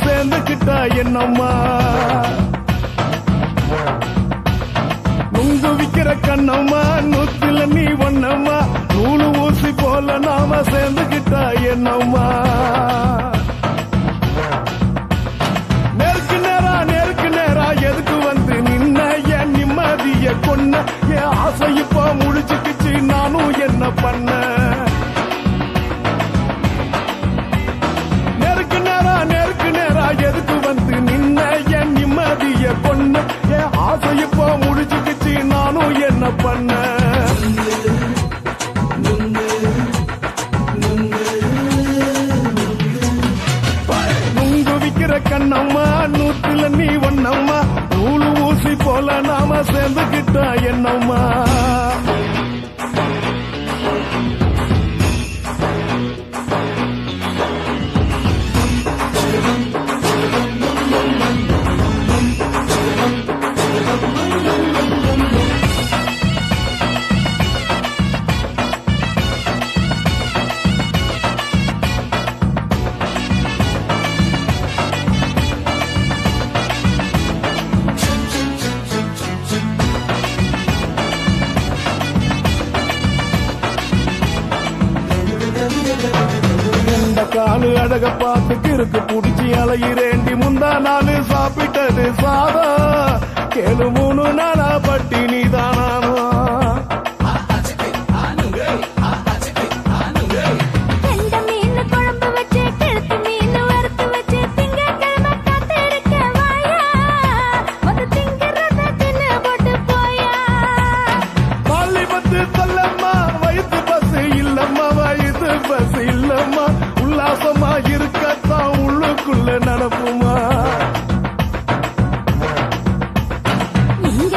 சேர்ந்துக்கிட்டா என்னம்மா நுங்கு விக்கிற கண்ணம்மா நூத்துல நீ ஒன்னம்மா நூலு ஊசி போல நாம சேர்ந்துக்கிட்டா என்னம்மா நேருக்கு நேரா எதுக்கு வந்து நின்ன என் நிம்மதிய கொன்ன என் ஆசை இப்ப முடிச்சுக்கிச்சு நானும் என்ன பண்ண நேருக்கு நேரா எதுக்கு வந்து நின்ன என் நிம்மதிய கொன்ன என் ஆசை இப்ப முடிச்சுக்கிச்சு நானும் என்ன பண்ண நுங்கு விக்கிற கண்ணம்மா நூத்துல நீ ஒன்னம்மா நூலு ஊசி போல நாம சேர்ந்துக்கிட்டா என்னம்மா காலு அழக பார்த்து கிறுக்கு புடிச்சி அலையிறேண்டி முந்தா நாலு சாப்பிட்டது சாதா கேளு 3 நாளா பட்டினி தானாமா வயிற்று பசு இல்லம்மா வயிற்று பசு இல்லம்மா உல்லாசமா இருக்கத்தான் உள்ளுக்குள்ள நடப்புமா நீங்க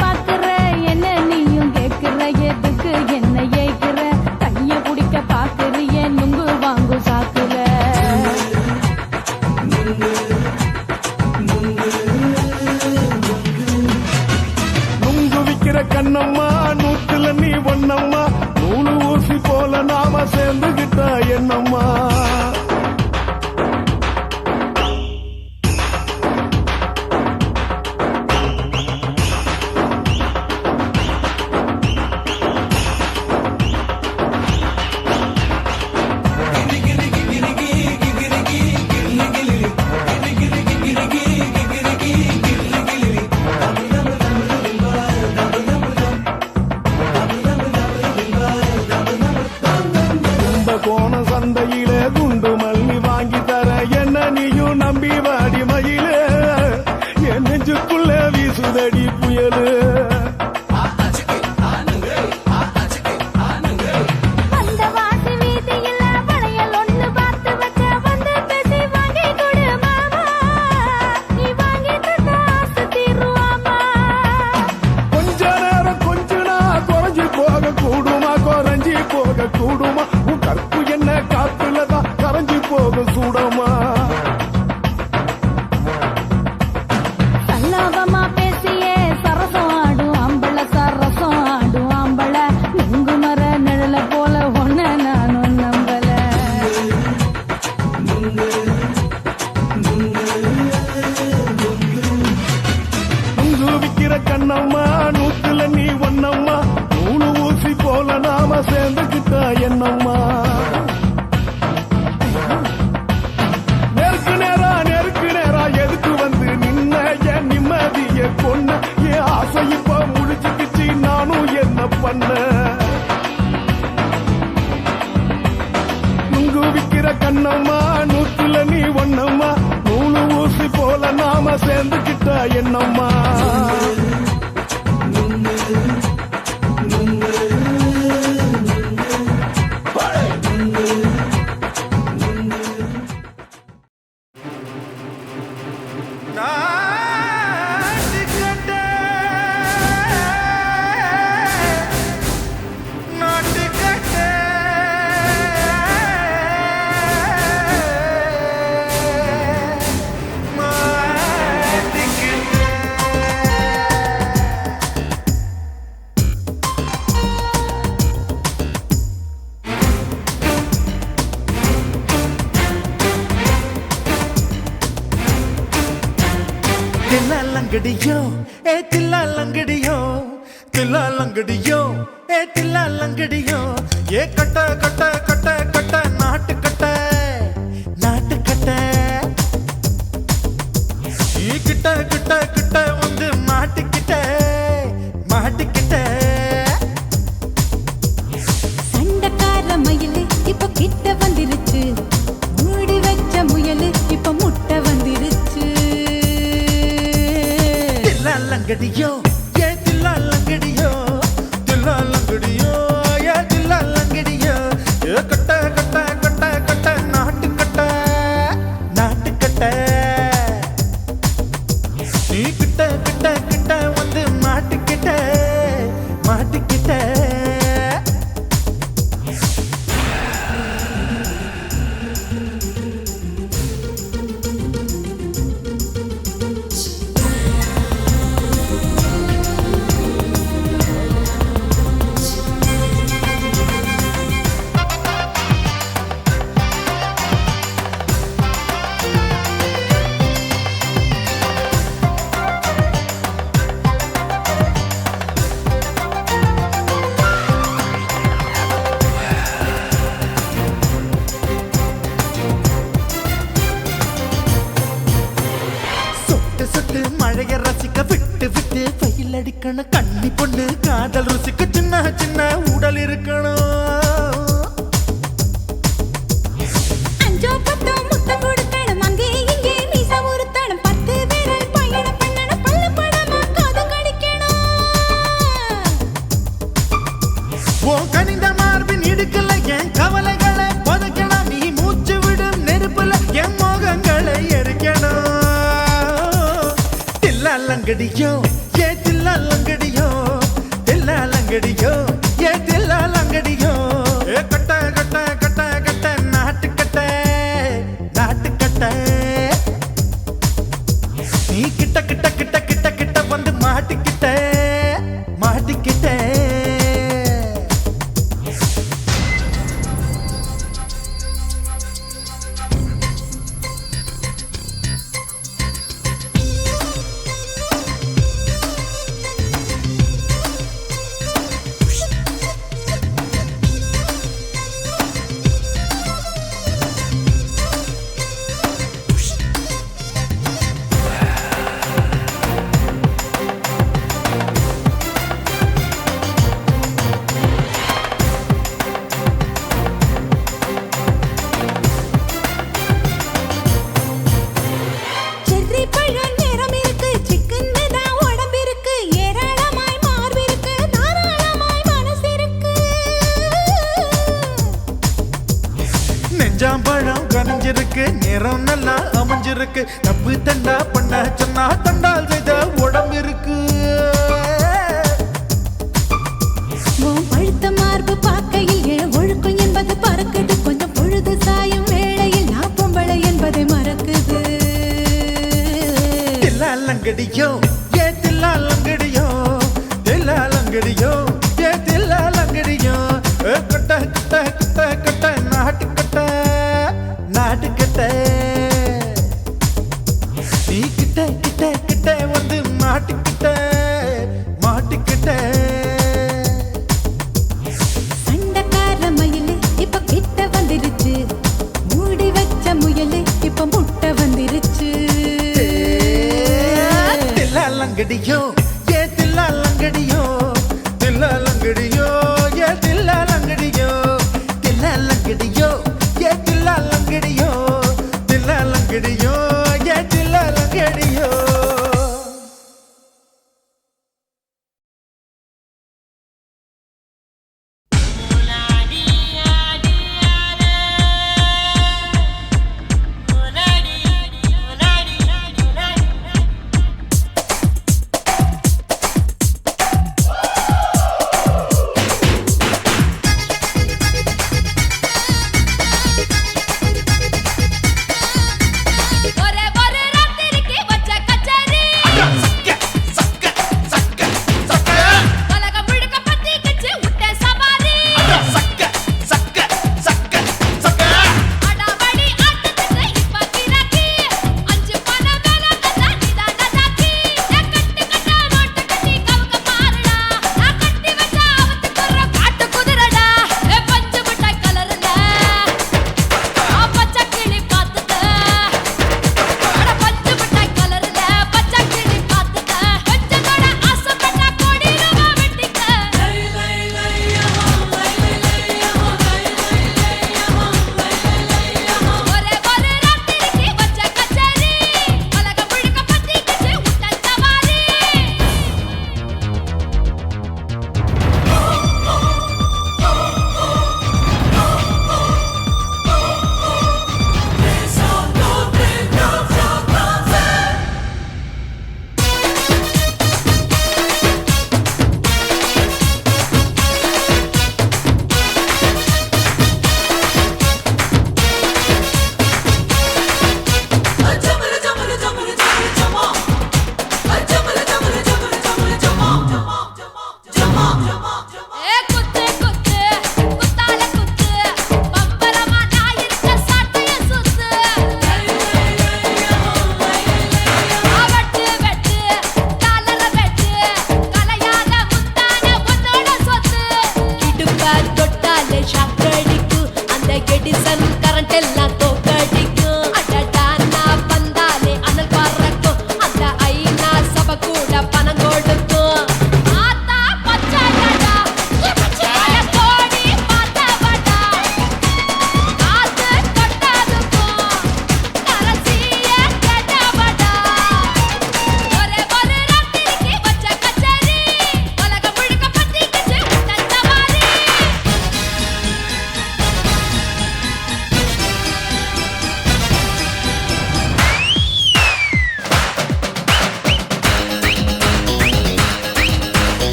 பாக்குற என்ன நீயும் கேட்கிற எதுக்கு என்ன ஏய்க்கிற கைய குடிக்க பாக்குறிய நுங்கு வாங்கு சாக்குல நுங்கு விக்கிற கண்ணம்மா நூத்துல நீ ஒன்னம்மா நூலு ஊசி போல நாம சேர்ந்துகிட்டா என்னம்மா கோண சந்தையில குண்டு மல்லி வாங்கி தர என்ன நீயும் நம்பி வாடி மயில என் நெஞ்சுக்குள்ள வீசுதடி புயலு கொஞ்ச நேரம் கொஞ்ச நாள் குறைஞ்சி போக கூடுமா குறைஞ்சி போக கூடுமா கற்பு என்ன காத்துலதான் கரைஞ்சி போக சூடமா சல்லாபமா பேசியே சரசம் ஆடும் ஆம்பள சரசம் ஆடும் ஆம்பள நுங்கு மர நிழல போல ஒன்ன நானும் நம்பல நுங்கு விக்கிற கண்ணம்மா நூத்துல நீ ஒன்னம்மா நூலு ஊசி போல நாம சேர்ந்துக்கிட்டா என்னம்மா நேருக்கு நேரா எதுக்கு வந்து நின்ன என் நிம்மதிய கொன்ன என் ஆசை இப்ப முடிச்சுக்கிச்சு நானும் என்ன பண்ண நுங்கு விக்கிற கண்ணம்மா நூத்துல நீ ஒன்னம்மா நூலு ஊசி போல நாம சேர்ந்துக்கிட்டா என்னம்மா லங்கடியோ ஏ தில்லா லங்கடியோ தில்லா லங்கடியோ ஏ தில்லா லங்கடியோ ஏ கட்ட கட்ட கட்ட கட்ட நாட்டு கட்ட நாட்டு கட்ட நீ கிட்ட கிட்ட கிட்ட வந்து மாட்டிக்கிட்ட மாட்டிக்கிட்ட சண்டக்கார மயிலு இப்ப கிட்ட வந்துருச்சு மூடி வச்ச முயலு இப்ப முட்டை வந்துருச்சு தில்லா லங்கடியோ ஏ தில்லா லங்கடியோ தில்லா லங்கடியோ ஏ தில்லா லங்கடியோ ஏ கட்ட கட்ட கட்ட கட்ட நாட்டு கட்ட நாட்டு கட்ட நீ கிட்ட கிட்ட கிட்ட வந்து மாட்டிக்கிட்ட மாட்டிக்கிட்ட சொட்டு சொட்டு மழைய ரசிக்க விட்டு விட்டு வெயில் அடிக்கணும் கண்ணி பொண்ணு காதல் ருசிக்க சின்ன சின்ன உடல் இருக்கணும் அஞ்சோ பத்தோ முத்தம் கொடுக்கணும் அங்கே இங்கே மீச உருத்தணும் 10 விரல் பயணம் பண்ணணும் பல்ல படமா காது கடிக்கணும் உன் கனிந்த மார்பின் இடுக்கல என் கவலைகளை புதைக்கணும் நீ மூச்சு விடும் நெருப்புல என் மோகங்களை எரிக்கணும் தில்லா லங்கடியோ ஏ தில்லா லங்கடியோ தில்லா லங்கடியோ ஏ தில்லா லங்கடியோ ஏ கட்ட கட்ட கட்ட கட்ட நாட்டு கட்ட நாட்டு கட்ட நீ கிட்ட கிட்ட கிட்ட கிட்ட கிட்ட வந்து மாட்டிக்கிட்ட மாட்டிக்கிட்ட செர்ரி பழம் நிறம் இருக்கு சிக்கன்னு தான் உடம்பு இருக்கு ஏராளமாய் மார்பு இருக்கு தாராளமாய் மனசு இருக்கு நெஞ்சாம்பழம் கனிஞ்சிருக்கு நிறம் நல்லா அமைஞ்சிருக்கு தப்பு தண்டா பண்ண சொன்னா தண்டால் செய்த உடம்பு இருக்கு உன் பழுத்த மார்பு பார்க்கையில் என் ஒழுக்கம் என்பது பறக்குது கொஞ்சம் பொழுது சாயும் வேளையில் நான் பொம்பளை என்பதை மறக்குது தில்லா லங்கடியோ ஏ தில்லா லங்கடியோ தில்லா லங்கடியோ ஏ தில்லா லங்கடியோ ஏ கட்ட கட்ட கட்ட கட்ட நாட்டு கட்ட நாட்டு கட்ட நீ கிட்ட கிட்ட கிட்ட வந்து மாட்டிக்கிட்ட மாட்டிக்கிட்ட சண்டக்கார மயிலு இப்ப கிட்ட வந்துருச்சு மூடி வச்ச முயலு இப்ப முட்டை வந்துருச்சு தில்லா லங்கடியோ ஏ தில்லா லங்கடியோ தில்லா லங்கடியோ ஏ தில்லா லங்கடியோ தில்லா லங்கடியோ ஏ தில்லா லங்கடியோ தில்லா லங்கடியோ ஏ தில்லா லங்கடியோ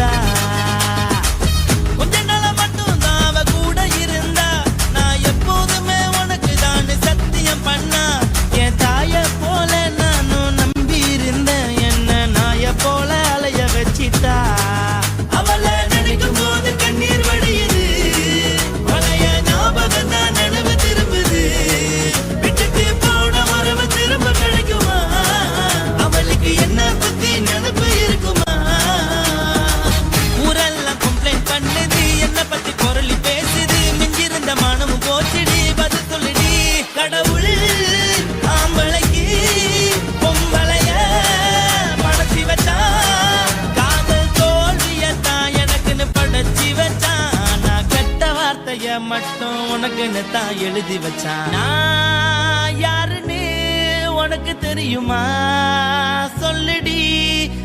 வச்சுட்டா. கொஞ்ச நாள மட்டும் தான் அவ கூட இருந்தா, நான் எப்போதுமே உனக்கு தான் சத்தியம் பண்ணா. என் தாய போல நானும் நம்பி இருந்தேன், என்ன நாய போல அலைய வச்சிட்டா. அவளை நினைக்கும் போது கண்ணீர் வடியுது, பழைய ஞாபகம் தான் நினைவு திரும்புது. விட்டுட்டு போன உறவு திரும்ப கிடைக்குமா? அவளுக்கு என்ன பத்தி நினைப்பு இருக்குமா? ஊரெல்லாம் கம்ப்ளைண்ட் பண்ணுது, என்ன பத்தி பொருளி பேசுது. மிஞ்சிருந்த மனமும் போச்சுடி, பதில் சொல்லுடி. கடவுள் ஆம்பளைக்கு பொம்பளைய படைச்சி வச்சான், காதல் தோல்வியத்தான் எனக்குன்னு படைச்சி வச்சான். நான் கெட்ட வார்த்தைய மட்டும் உனக்குன்னு தான் எழுதி வச்சான். நான் யாருன்னு உனக்கு தெரியுமா? சொல்லுடி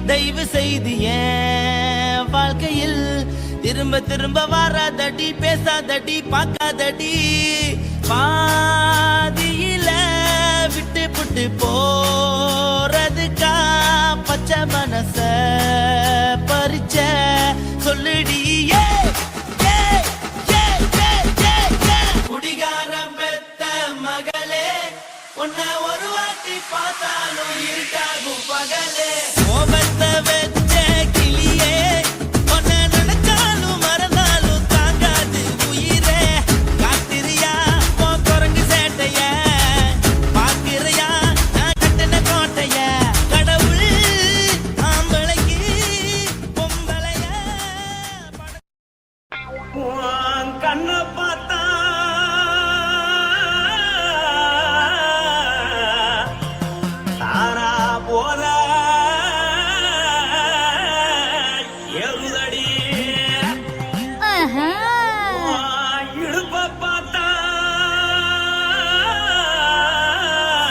தயவு செய்து என் வாழ்க்கையில் திரும்ப திரும்ப வராதடி, பேசாதடி, பார்க்காதடி. பாதியில விட்டு புட்டு போறதுக்கா பச்சை மனச பறிச்ச சொல்லுடி. குடிகாரம் பெத்த மகளே, உன்னை ஒரு வாட்டி பார்த்தாலும் இருட்டாகும் பகலே. கோபத்தை வச்ச கிளியே, உன்னை நினைச்சாலும் மறந்தாலும் தாங்காது உயிரே. காத்திரியா உன் குரங்கு சேட்டைய, பாக்கிறியா நான் கட்டின கோட்டைய. கடவுள் ஆம்பளைக்கு பொம்பளைய கண்ண பார்த்தா தாரா போத எழுதடி. ஆஹா. இடுப்ப பார்த்தா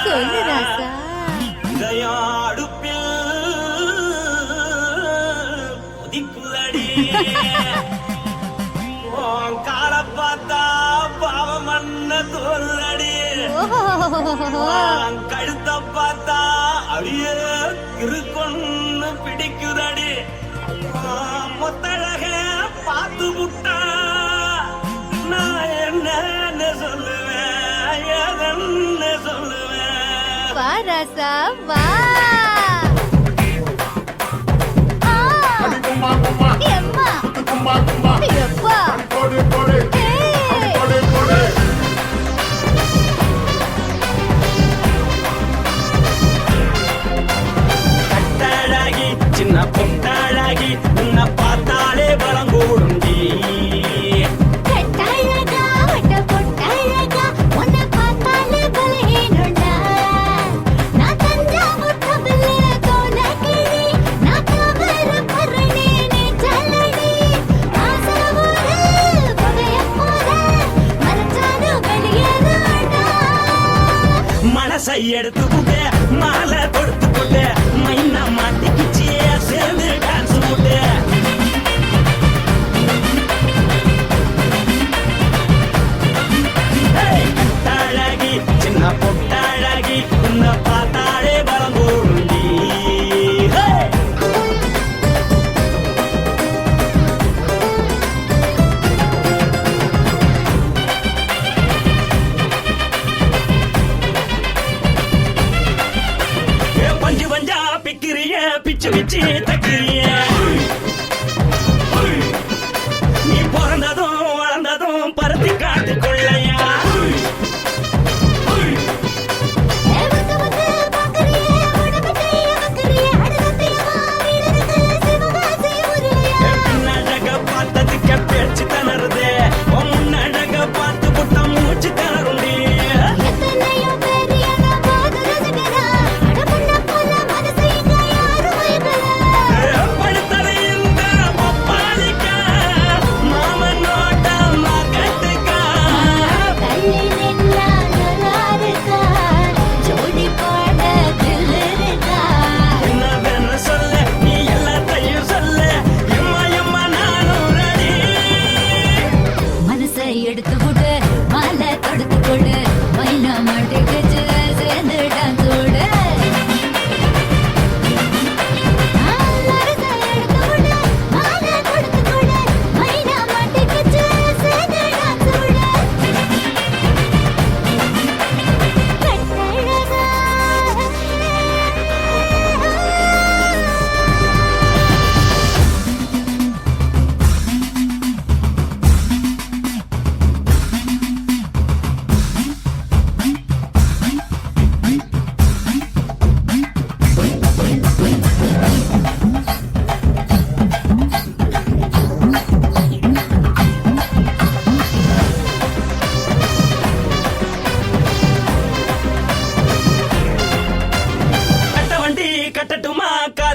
சொல்லு ராசா. இதயம் அடுப்பில் கொதிக்குதடி. உன் காலை பார்த்தா பாவம் மண்ண தோல்தடி. உன் கழுத்தை பார்த்தா அடியே இருக்குன்னு பிடிக்குதடி. உன் முத்தழக பார்த்து விட்டா நான் என்னன்னு சொல்லுவேன், எதன்னு சொல்லுவேன். வா ராசா வா. ஆ. அடி கும்மா கும்மா எம்மா. கும்மா கும்மா எப்பா. போடு போடு ஏய். போடு போடு. கட்டழகி சின்ன பொட்டழகி, உன்னை பார்த்தாலே பலம் கூடுண்டி. கட்டழகா வட்ட பொட்டழகா, உன்னை பார்த்தாலே பலஹீனம்டா. நான் தஞ்சாவூர் தபிலே கோலகிரி, நான் கவர பரணி நீ ஜல்லடி. ஆசையோடு புகைய போல மறைச்சாலும் வெளியேறாடா. மனசை எடுத்து புட்டு மாலை கொடுத்து புட்டு மைனா மாட்டிக்கிச்சு சேர்ந்து டான்ஸ் போட்டு. கட்டழகி சின்ன பொட்டழகி, உன்னை பார்த்தாலே பலம் கூடுண்டி. பஞ்சு பஞ்சா பிக்கிறிய, பிச்சு பிச்சு தக்கிறிய. நீ பிறந்ததும் வளர்ந்ததும் பருத்தி காட்டுக்குள்ளையா. வந்து வந்து பார்க்கறியே, உடம்பு கைய வைக்கறியே, அடுத்தத்தையமா வீரருக்கு சிவகாசி உருளையா. பின்னழக பார்த்ததுக்கு பேச்சு திணறுது, உன் முன்னழக பார்த்து புட்ட மூச்சு திணறுண்டி. எத்தனையோ பேர் என்ன பார்த்து ரசிக்கிறா, அட முன்ன போல மனசை இங்க யாரும் வைக்கல.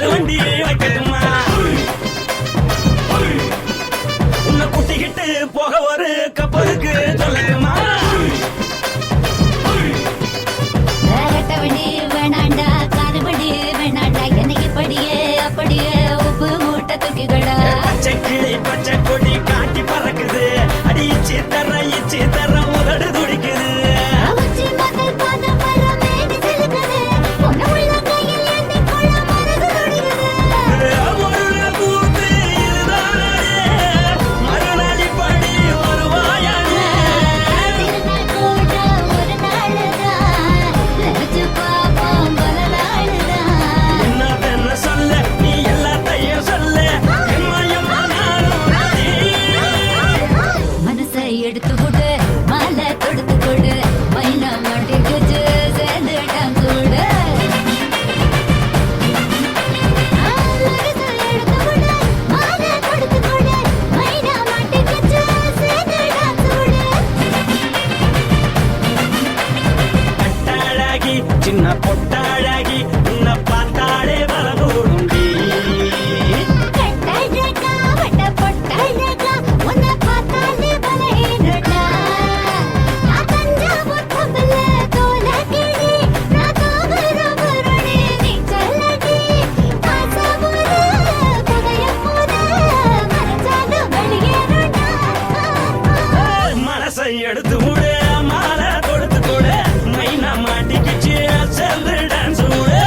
வண்டி வைக்கட்டுமா உன்னை கூட்டிக்கிட்டு போக ஒரு கப்பலுக்கு சொல்லட்டுமா வேட்டவண்டி வேணாண்டா காதுபடி வேணாண்டா என்னைக்கு படியே அப்படியே உப்பு மூட்டை தூக்கிக்கடா பச்சை கிளி பச்சை கொடி காட்டி பறக்குது அடி இச்சி தர உதடு துடிக்குது உச்சி மகள் பாதம் வர மேனி சிலுக்குது உன்னை உள்ள கையில் ஏந்தி கொள்ள மனது துடிக்குது ஒரு கூத்து இதுதானே மறுநாளி படி வருவாயானே திருநாள் கூட ஒரு நாளுதான் நினைச்சு பாப்போம் பல நாளுதான் என்ன சொல்ல நீ எல்லாத்தையும் சொல்ல எம்மா நானும் ராணி. மனசை எடுத்து கொடு மாலை தொடுத்து கொடு மைனா மாட்டிக்கிச்சு சேர்ந்துட்டான் கூட மனசை எடுத்து கொடு மாலை தொடுத்து கொடு மைனா மாட்டிக்கிச்சு சேர்ந்துட்டான் கூட கட்டாழகி சின்ன பொட்டாழகி உன்னை பார்த்தாலே பலகூடுண்டி கட்டழகா வட்ட பொட்டழகா உன்னை பார்த்தாலே பலஹீனடா நான் தஞ்சாவூர் கப்பல்ல தோல கிளி நான் தாமிரபரணி நீ சொல்லடி காசாவூர் புகைய போத மறைச்சாலும் வெளியேறடா மனசை எடுத்து விடு மாலை கொடுத்து கொடு மைனா மாட்டிக்கிச்சு சேர்ந்து டான்ஸ் விடு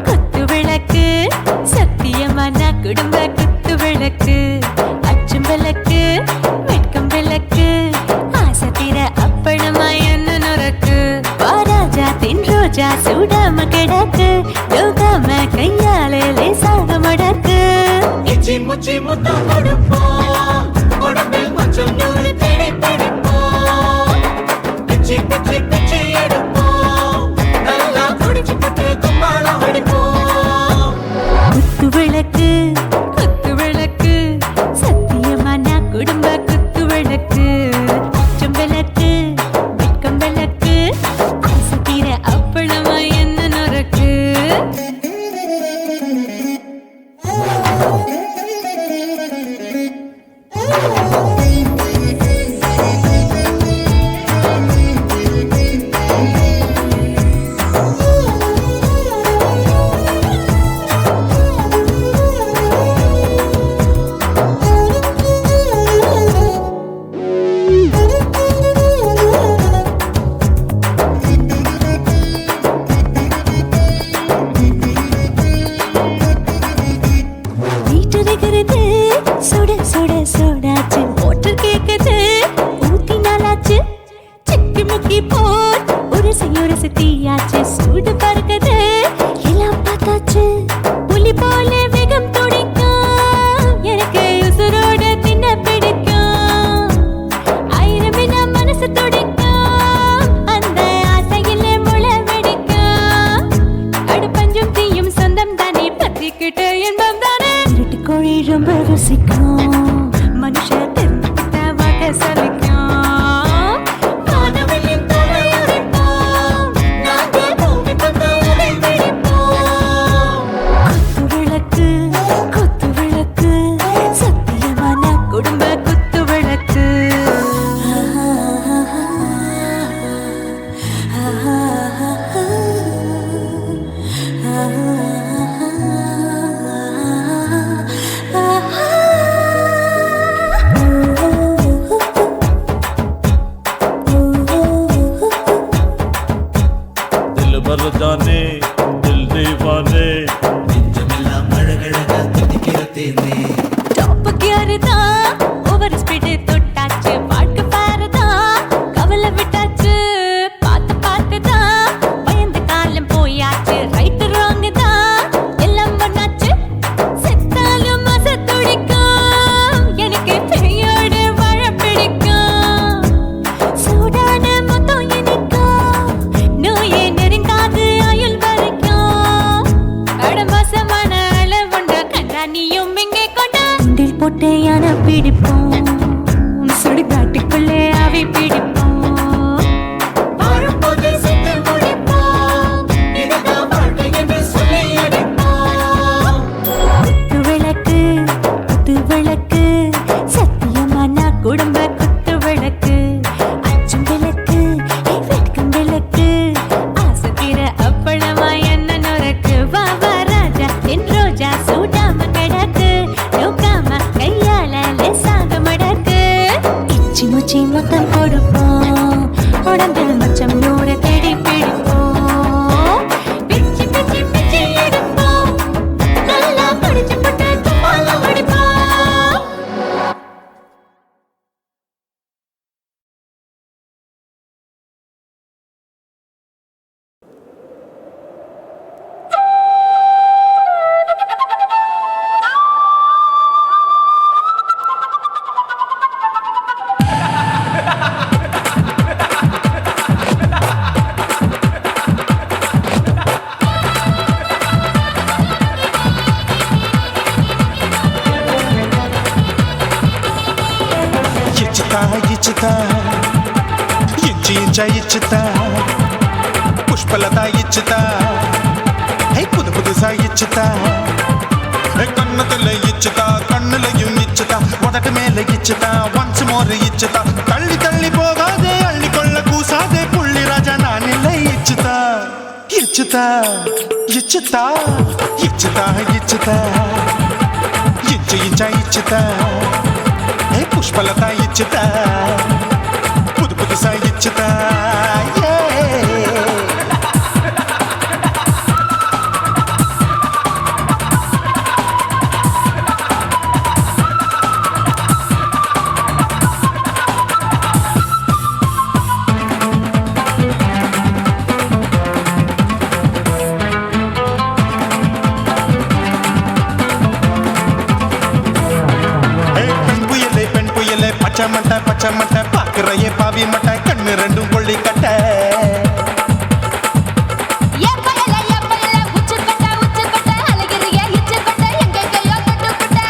குத்து விளக்கு சத்தியமான குடும்ப குத்து விளக்கு அச்சும் விளக்கு வெட்கம் விளக்கு ஆசை தீர அப்பளமா என்ன நொறக்கு வாராஜா தின் ரோஜா சூடாம கிடக்கு யோகாம கையாலே லேசாக மடக்கு இச்சி முச்சி முத்தம் கொடுப்போம் உடம்பில் கொஞ்சம் நூறு தேடி பிடிப்போம் பிச்சி பிச்சி பிச்சி எடுப்போம் நல்லா குடிச்சு பட்டு கும்மாளம் அடிப்போம் குத்து விளக்கு சத்தியமான குடும்ப குத்து விளக்கு அச்சும் விளக்கு வெட்கம் விளக்கு ஆசை தீர அப்பளமா என்ன நொறக்கு வீட்டிருக்கிறது சுட சுட சோடாச்சு மோட்டர் கேக்குது ஊத்தி நாளாச்சு சிக்கி முக்கி போல் ஒரு தீயாச்சு சூடு பறக்குது எல்லாம் பார்த்தாச்சு புலி போல வேகம் துடிக்கும் எனக்கு உசுரோட தின்ன பிடிக்கும் ஆயிரம் வினா மனசு துடிக்கும் அந்த ஆசையில முளை வெடிக்கும் அடுப்பஞ்சும் தீயும் சொந்தம் தானே பத்திக்கிட்டு இன்பம் தானே கோழி ரொம்ப ருசிக்கும் மனுஷ பிடிப்போம் சுடுகாட்டுக்குள்ளே ஆவி பிடிப்போம் வரும்போது சுட்டு முடிப்போம் இதுதான் வாழ்க்கை என்று சொல்லி அடிப்போம் குத்து விளக்கு சத்தியமான குடும்ப குத்து விளக்கு அச்சும் விளக்கு வெட்கும் விளக்கு ஆசை தீர அப்பளமா என்ன நுறக்கு வா வா ராஜா என் ரோஜா சூடாம கிடக்கு நோக்காம கையால லேசாக மடக்கு இச்சி முச்சி மொத்தம் கொடுப்போம் உடம்பில் மச்சம் நூறு தேடி பிடிப்போம் பிச்சி பிச்சி பிச்சி எடுப்போம் நல்லா படிச்சு போட்டு துப்பால படிப்போம் ఇచ్చుతా ఇంచి ఇంచ ఇచ్చుతా పుష్పలత ఇచ్చుతా హై పుదు పుదుసా ఇచ్చుతా కన్నతల ఇచ్చుతా కన్నులயும் ఇచ్చుతా మొదటి మేల ఇచ్చుతా వన్స్ మోర్ ఇచ్చుతా తల్లి తల్లి పోగాదే అள்ளிకొள்ள కూసాదే పుల్లి రాజా నానిల్ల ఇచ్చుతా ఇచ్చుతా ఇచ్చుతా ఇచ్చుతా ఇచ్చుతా ఇంచి ఇంచ ఇచ్చుతా పుష్పలత ఇచ్చుతా పుదు పుదుసా ఇచ్చుతా பச்சமட்ட பாக்குறையே பாவி மட்ட கண்ணு ரெண்டும் கொள்ளி கட்ட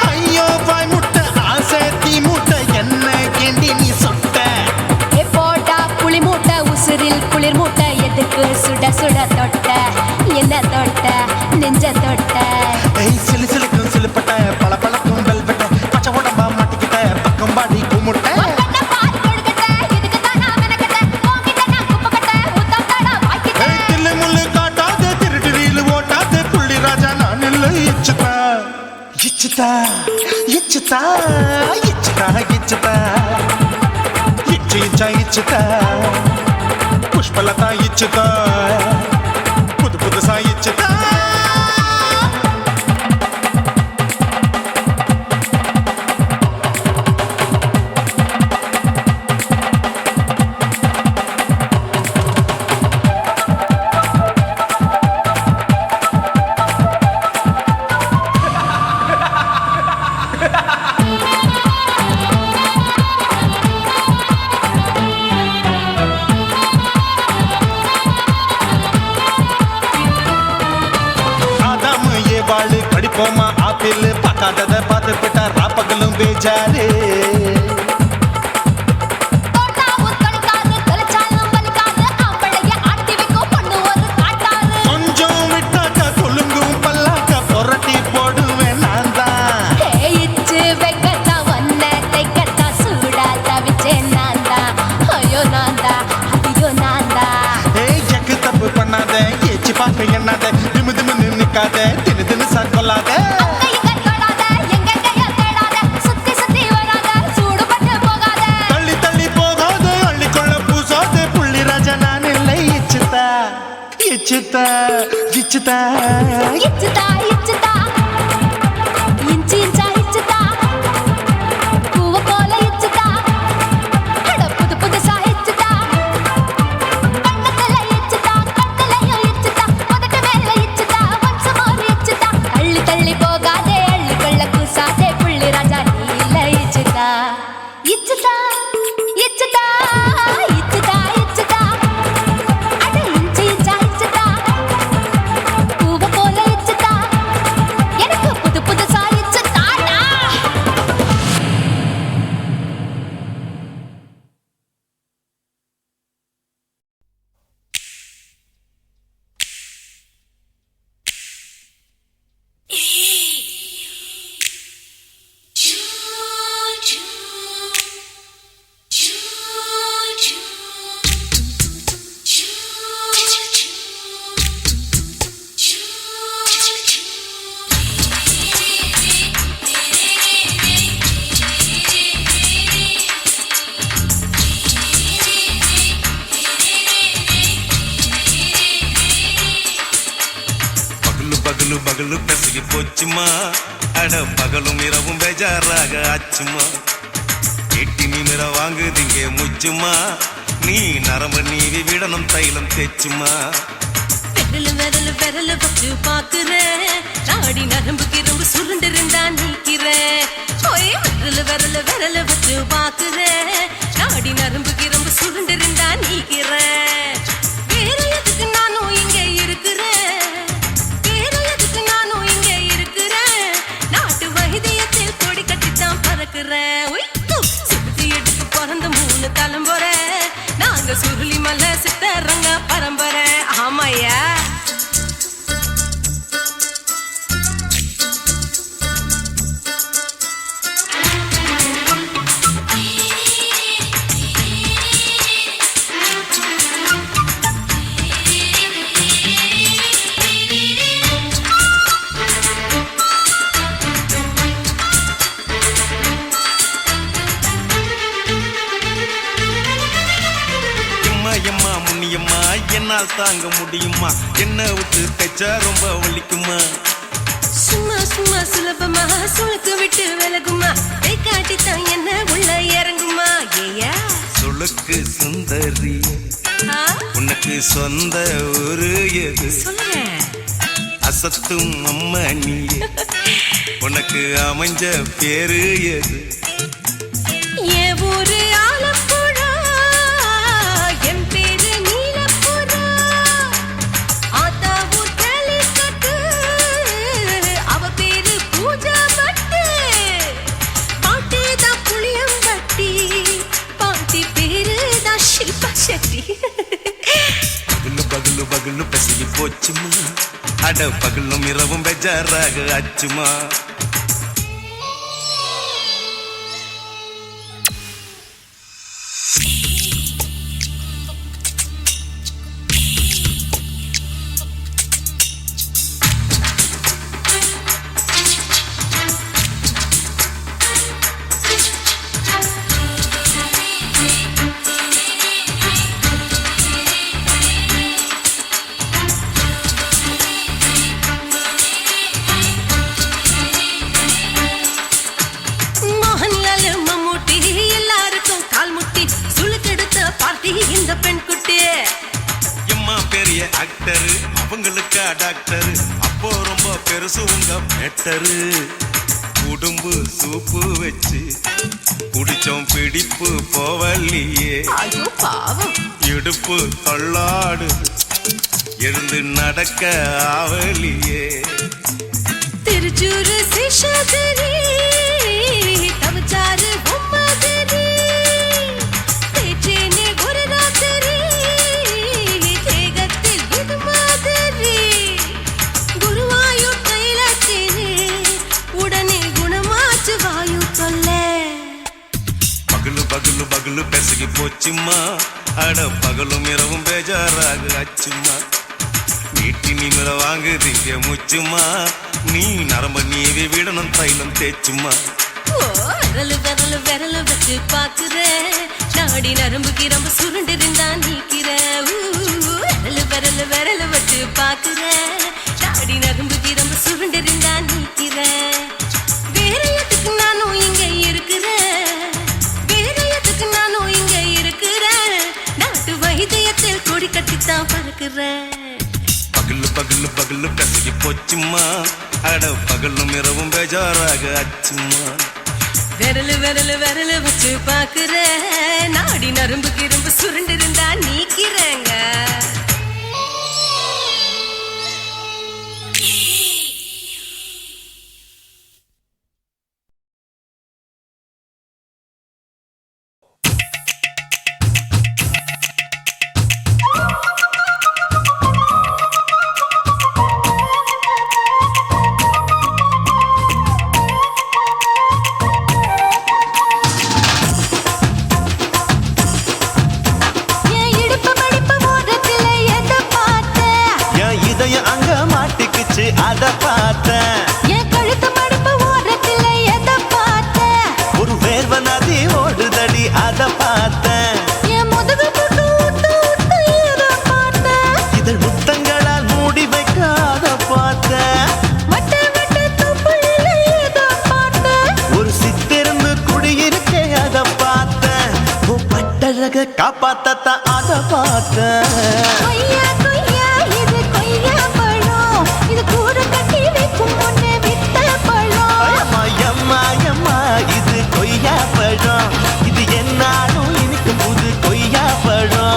ஐயோ பாய் முட்டை ஆசை தீ மூட்டை என்ன கேண்டி நீ சொட்ட போட்டா புளி மூட்டை உசுரில் குளிர் மூட்டை எதுக்கு சுட சுட தொட்ட என்ன தொட்ட நெஞ்ச தொட்ட சிலு சிலுக்கும் சிலுப்பட்ட பல பழக்கும் வெல்வெட்ட பச்சை உடம்பா மாட்டிக்கிட்ட பக்கம் பாடி குமுட்ட ఇచ్చుతా ఇచ్చుతా పుష్పలత ఇచ్చుతా పుదు పుదుసా ఇచ్చుతా படிப்போமா ஆப்பிள் பார்க்காதத பார்த்து விட்டா ராப்பகலும் பேஜாரு கொஞ்சம் விட்டாக்க கொலுங்கும் பல்லாக்க புரட்டி போடுவேன் நான் தான் இச்சு வெக்கத்தா ஒன்ன தைக்கத்தா சூடா தவிச்சேன் நான் தான் ஐயோ நான் தான் ஐயோ நான் தான் எக்கு தப்பு பண்ணாத ஏச்சி பார்க்க எண்ணாத திமு திமுன்னு நிக்காத தினு தினு சாக்கொள்ளாத தள்ளி தள்ளி போகாத அள்ளிக்கொள்ள பூசாத புள்ளி ராஜா நான் இல்லை இச்சுதா இச்சுதா இச்சுதா இச்சுதா இச்சுதா இன்ச்சு இன்ச்சா இச்சுதா பூவ போல இச்சுதா அட புது புதுசா இச்சுதா கண்ணத்துல இச்சுதா கண்ணுலயும் இச்சுதா முதட்டு மேல இச்சுதா வம்சம் ஒரு இச்சுதா தள்ளி தள்ளி போகாதே அள்ளி கொள்ள கூசாதே புள்ளி ராஜா நீ இல்ல இச்சுதா இச்சுதா இச்சுதா இச்சுதா இச்சுதா அட இன்ச்சு இன்ச்சா இச்சுதா பூவ போல இச்சுதா பகலு பகலு பெசகி போச்சுமா அட பகலும் இரவும் பேஜாராக ஆச்சுமா எட்டி நிமிர வாங்குதிங்க முச்சுமா நீ நரம்பு நீவி விடணும் தைலம் தேச்சுமா விரல் விரல் விரல் வச்சு பாக்குறேன் நாடி நரம்பு கிரம்பு சுருண்டிருந்தா நீக்கிறேன் ஓய் விரல் விரல் விரல் வச்சு பாக்குறேன் நாடி நரம்பு கிரம்பு சுருண்டிருந்தா நீக்கிறேன் வேற எதுக்கு நானும் இங்க இருக்கிறேன் வேற எதுக்கு நானும் இங்க இருக்கிறேன் நாட்டு வைத்தியத்தில் கொடி கட்டித்தான் பறக்கிறேன் சுத்தி எடுத்து பிறந்த 3 தலைமுறை நாங்க சுருளி மலை சித்தரங்க பரம்பரை ஆமாயா எம்மா முன்னியம்மா என்னால் தாங்க முடியுமா என்ன விட்டு தைச்சா ரொம்ப வலிக்குமா சும்மா சும்மா சுலபமா சுளுக்கு விட்டு விலகுமா கை காட்டித்தான் என்ன உள்ள இறங்குமா ஏயா சுளுக்கு சுந்தரி உனக்கு சொந்த ஊரு எது சொல்றேன் அசத்தும் அம்மா நீ உனக்கு அமைஞ்ச பேரு எது என் ஊரு ஆலப்புழா என் பேரு நீலப்புறா ஆத்தா ஊர் கேலிக்கட்டு அவ பேரு பூஜா பட்டு பாட்டி தான் புளியம்பட்டி பாட்டி பேரு தான் ஷில்பா செட்டி பகலு பகலு பகலு பசிக்கு போச்சுமா அட பகலும் இரவும் பெஜாராக ஆச்சுமா மோகன்லால் மம்மூட்டி எல்லாருக்கும் கால் முட்டி சுளுக்கெடுத்த பார்ட்டி இந்த பெண் குட்டி எம்மா பெரிய ஆக்டரு அவங்களுக்கா டாக்டரு அப்போ ரொம்ப பெருசு உங்க மேட்டரு உடும்பு சூப்பு வச்சு குடிச்சோம் பிடிப்பு போவல்லையே ஐயோ பாவம் இடுப்பு தள்ளாடு எழுந்து நடக்க ஆவலியே திருச்சூரு சேஷாதிரி தவச்சாரு பொம்மாதிரி தேச்சேனே ஒரு ராத்திரி தேகத்தில் இது மாதிரி குருவாயூர் தைலத்தினே உடனே குணமாச்சு வாயு தொல்ல பகலு பகலு பகலு பெசகி போச்சுமா அட பகலும் இரவும் பேஜாராக ஆச்சுமா நீட்டி நிமிர வாங்குதிங்க முச்சுமா நீ நரம்ப நீவி விடணும் தைலம் தேச்சுமா ஓ விரல் விரல் விரல் வச்சு பாக்குறேன் நாடி நரம்பு கிரம்பு சுருண்டிருந்தா நீக்கிறேன் விரல் விரல் விரல் வச்சு பாக்குறேன் நாடி நரம்பு கிரம்பு சுருண்டிருந்தா நீக்கிறேன் வேற எதுக்கு நானும் இங்க இருக்கிறேன் வேற எதுக்கு நானும் இங்க இருக்கிறேன் நாட்டு வைத்தியத்தில் கொடி கட்டித்தான் பறக்கிறேன் பகலு பகலு பகலு பெசகி போச்சுமா அட பகலும் இரவும் பேஜாராக ஆச்சுமா விரல் விரல் விரல் வச்சு பாக்குறேன் நாடி நரம்பு கிரம்பு சுருண்டிருந்தா நீக்கிறேங்க என் இடுப்பு மடிப்பு ஓரத்திலே கட்டழக காப்பாத்தத்தான் அத பார்த்தேன். கொய்யா கொய்யா இது கொய்யா பழம், இது கூட கட்டி வைக்கும் முன்னே வித்த பழம். அம்மா எம்மா எம்மா இது கொய்யா பழம், இது என்னாலும் எனக்கு புது கொய்யா பழம்.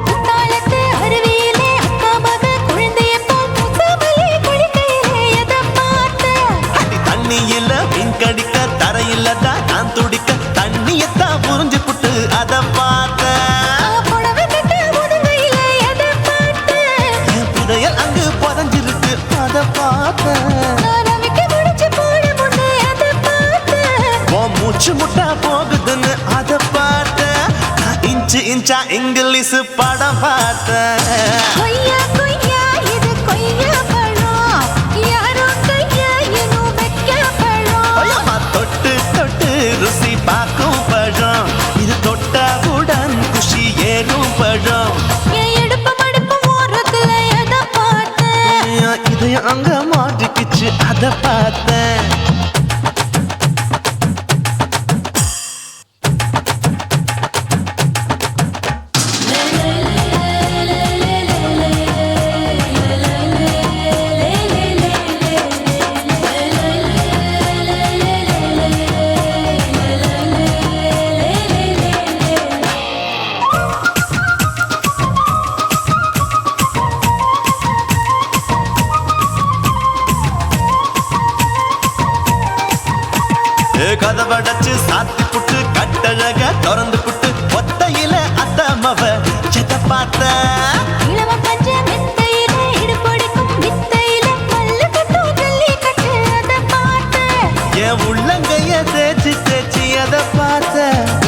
குத்தாலத்து அருவியிலே அக்கா மக குழந்தைய போல் முசாமலே குளிக்கையிலே எதை பார்த்தேன்? அடி தண்ணியில மீன் கடிக்க தரையில தான் நான் துடிக்க தண்ணியத்தான் புரிஞ்சு புட்டு அத பார்த்தேன். புடவை கட்ட முதுகையிலே எதை பார்த்தேன்? என் புதையல் அங்கு புதஞ்சிருக்கு அத பார்த்தேன். நான் அவிக்க முடிச்சு போட முன்னே எதை பார்த்தேன்? உன் மூச்சு முட்டா போகுதுன்னு அத பார்த்தேன். நான் இன்ச்சு இன்ச்சா இங்கிலீஷ் படம் பார்த்தேன். கொய்யா கொய்யா இது கொய்யா பழம், யாரோ கையா இன்னும் வைக்க பழம். ஐயம்மா தொட்டு தொட்டு ருசி பார்க்கும் பழம், இது தொட்டவுடன் குஷி ஏறும் பழம். என் இடுப்பு மடுப்பு ஓரத்துல எதை பார்த்தேன்? என் இதயம் அங்க மாட்டிக்கிச்சு அத பார்த்தேன். கதவடைச்சு சாத்தி புட்டு கட்டழக திறந்து புட்டு ஒத்தையில அத்தமவ செத்த பார்த்த. இளவ பஞ்ச மெத்தையிலே இடுப்பொடிக்கும் வித்தையிலே மல்லு கட்டும் ஜல்லிக்கட்டு அதை பார்த்தேன். என் உள்ளங்கைய தேய்ச்சி தேய்ச்சி அத பார்த்த.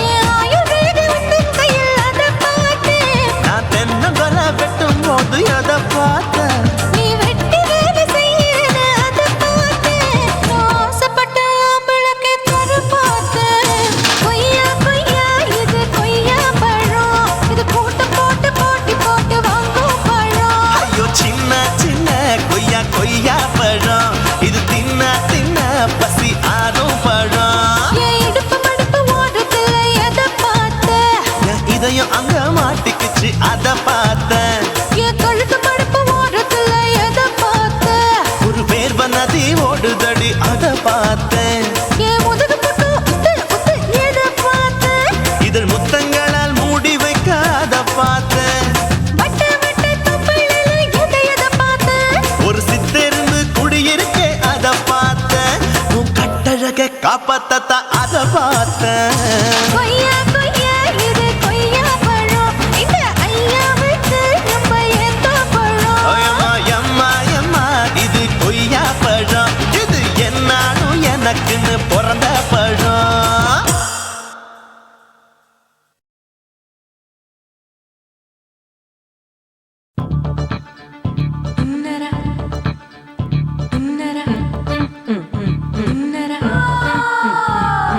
என் ஆயுர்வேத உந்தன் கையில் அதை பார்த்தேன். நான் தென்னங்கொலை வெட்டும் போது அத பார்த்த. நீ வெட்டி வேலை செய்யறது அதை பார்த்தேன். நான் ஆசைப்பட்ட ஆம்பளுக்கு தர பார்த்தேன். கொய்யா கொய்யா இது கொய்யா பழம், இது போட்டு போட்டு போட்டி போட்டு வாங்கும் பழம். ஐயோ சின்ன சின்ன கொய்யா கொய்யா பழம், இது தின்ன தின்ன பசி ஆறும் பழம். என் இடுப்பு மடுப்பு ஓரத்துல எதை பார்த்தேன்? என் இதயம் அங்க மாட்டிக்கிச்சு அத பார்த்தேன். என் கழுத்து மடுப்பு ஓரத்துல எதை பார்த்தேன்? ஒரு வேர்வ நதி ஓடுதடி அத பார்த்தேன். என் முதுகு புட்டு உத்து உத்து எதை பார்த்தேன்? இதழ் முத்தங்களால் மூடி வைக்க அத பார்த்தேன். வட்ட வட்ட தொப்பையில எதை பார்த்தேன்? ஒரு சித்தெரும்பு குடியிருக்கே அத பார்த்தேன். உன் கட்டழக காப்பாத்தத்தான் அத பார்த்தேன். கொய்யா கொய்யா இது கொய்யா பழம், இந்த ஐயாவுக்கு ரொம்ப ஏத்த பழம். ஐயம்மா எம்மா எம்மா இது கொய்யா பழம், இது என்னாலும் எனக்குன்னு பிறந்த பழம். உன்னரா உன்னரா உன்னரா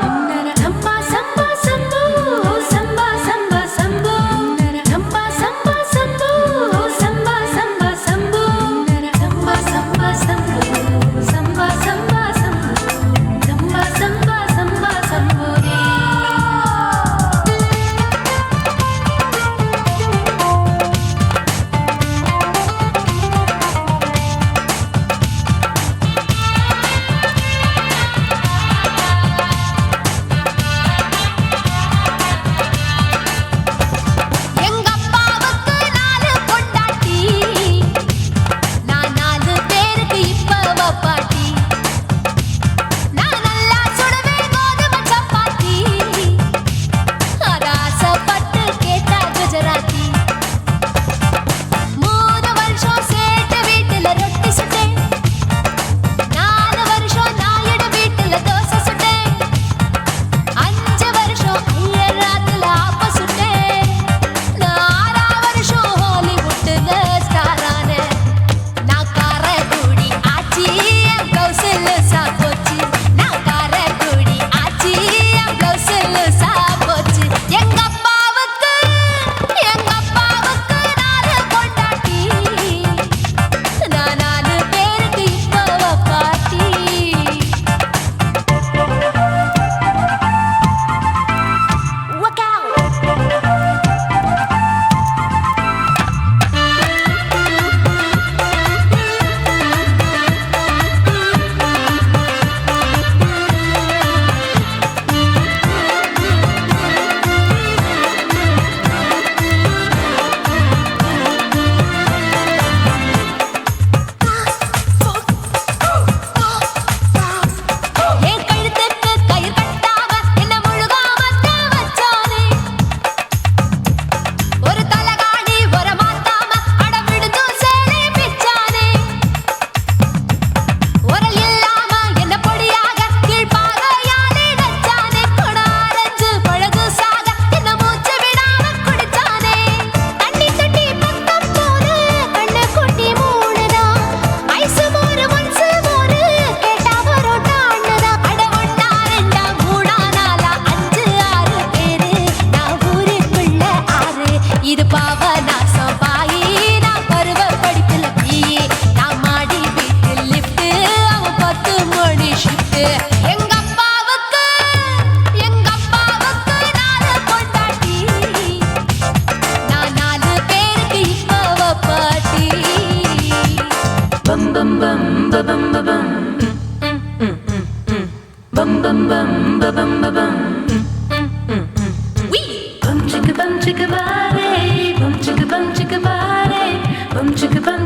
உன்னரா சம்பா சம்பா சம்பா இது பாவநாசம் பாயி நான் பருவ படிப்புல பீயி நான் மாடி வீட்டில் லிஃப்ட் அவன் 10 மணி ஷிஃப்ட் எங்க அப்பாவுக்கு நாலு பொண்டாட்டி நான் 4 பேருக்கு இப்ப பாட்டி பம் பம் பம் பம் பம் bum bum bum bum bum bum bum chicka body bum chicka body bum chicka bum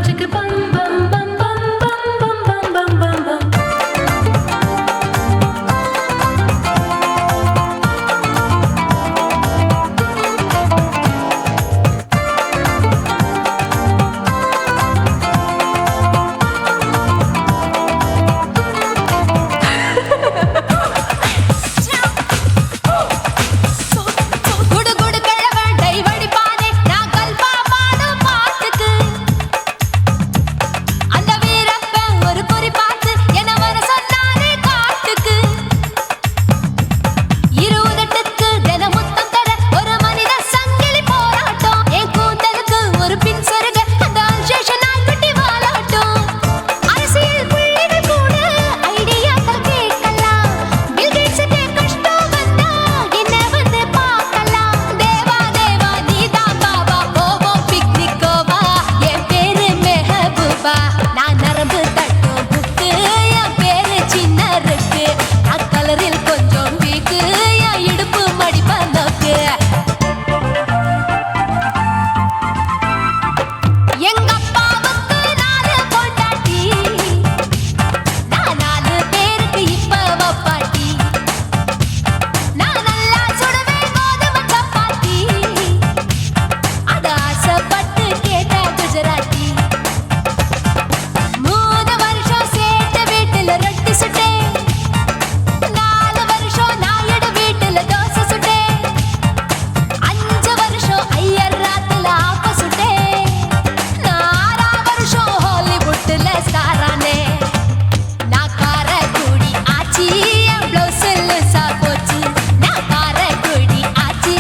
bum bum bum bum bum bum bum bum குடு குடு கிழவன் டை வடிப்பானே நான் கல்பா பாடும் பாட்டுக்கு அந்த வீரப்பன் ஒரு குறி பார்த்து என்ன வர சொன்னானே காட்டுக்கு 28க்கு தினமுத்தம் தர ஒரு மனித சங்கிலி போராட்டம் என் கூந்தலுக்கு ஒரு பின் சொருக அந்த அல்சேஷன் நாய்க்குட்டி வாலாட்டம் அரசியல் புள்ளிகள் கூட ஐடியாக்கள் கேட்கலாம் பில் கேட்ஸுக்கு கஷ்டம் வந்தா என்ன வந்து பார்க்கலாம் தேவா தேவா நீதான் பாபா போவோம் பிக்னிக் கோவா என் பேரு மெஹபூபா நான் நரம்பு தட்டும் புக்கு என் பேரு சின்ன இருக்கு நான் கலரில் கொஞ்சம் வீக்கு என் இடுப்பு மடிப்ப நோக்கு எங்க அப்பாவுக்கு 4 பொண்டாட்டி நான் 4 பேருக்கு இப்ப பாட்டி நான் நல்லா சுடுவேன் கோதுமை சப்பாத்தி அது ஆசைப்பட்டு கேட்ட குஜராத்தி 3 வருஷம் சேர்த்த வீட்டுல ரொட்டி சுட்டேன் 4 வருஷம் நாயுடு வீட்டுல தோசை சுட்டேன் 5 வருஷம் ஐயர் ராத்துல ஆப்ப சுட்டேன் 6 வருஷம் ஹாலிவுட்ல ஸ்டாரானே நான் காரக்குடி ஆச்சி என் ப்ளவுஸ் லூசா போச்சு நான் காரக்குடி ஆச்சி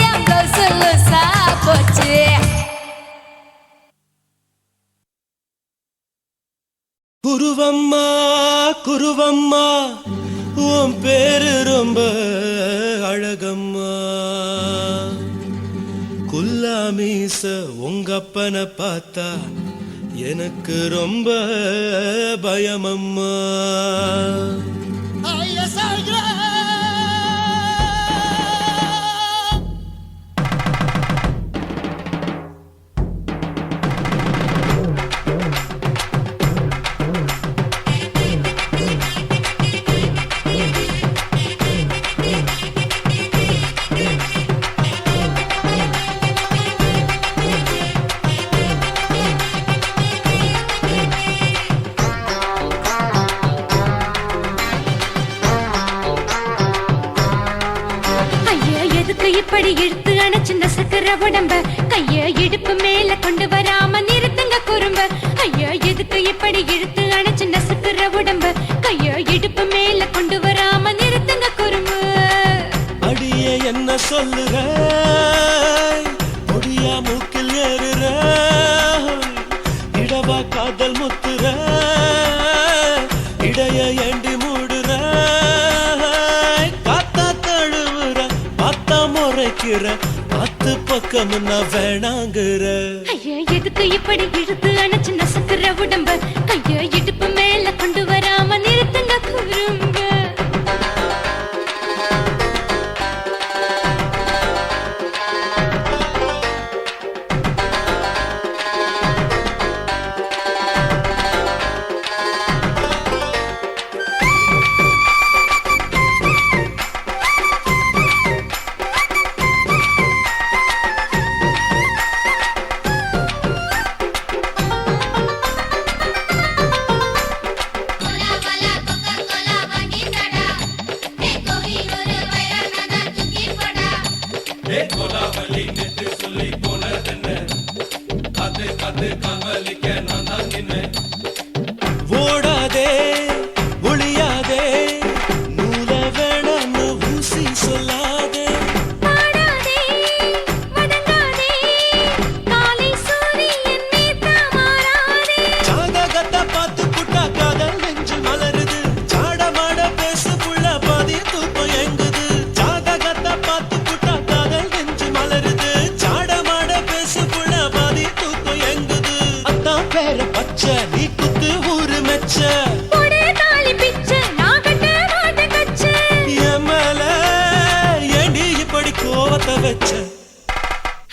என் ப்ளவுஸ் லூசா போச்சு குருவம்மா குருவம்மா உன் பேரு ரொம்ப அழகம்மா குல்லாமீச உங்க அப்பனை பார்த்தா எனக்கு ரொம்ப பயமம்மா ஐயா எதுக்கு இப்படி இழுத்து அணைச்சு நசுக்கிற உடம்ப கைய இடுப்பு மேல கொண்டு வராம நிறுத்துங்க குறும்ப ஐயா எதுக்கு இப்படி இழுத்து அணைச்சு நசுக்கிற உடம்ப கைய இடுப்பு மேல கொண்டு வராம நிறுத்துங்க குறும்பு அடியே என்ன சொல்லுற பொடியா மூக்கில் ஏறுற இடவா காதல் முத்துற இடைய ஏண்டி மூடுற காத்தா தழுவுற பார்த்தா முறைக்கிற 10 பக்கம் நான் வேணாங்குற ஐயா எதுக்கு இப்படி இழுத்து அணைச்சு நசுக்கிற உடம்ப கைய இடுப்பு மேல கொண்டு வராம நிறுத்துங்க குறும்ப Cola, cola, Coca-Cola,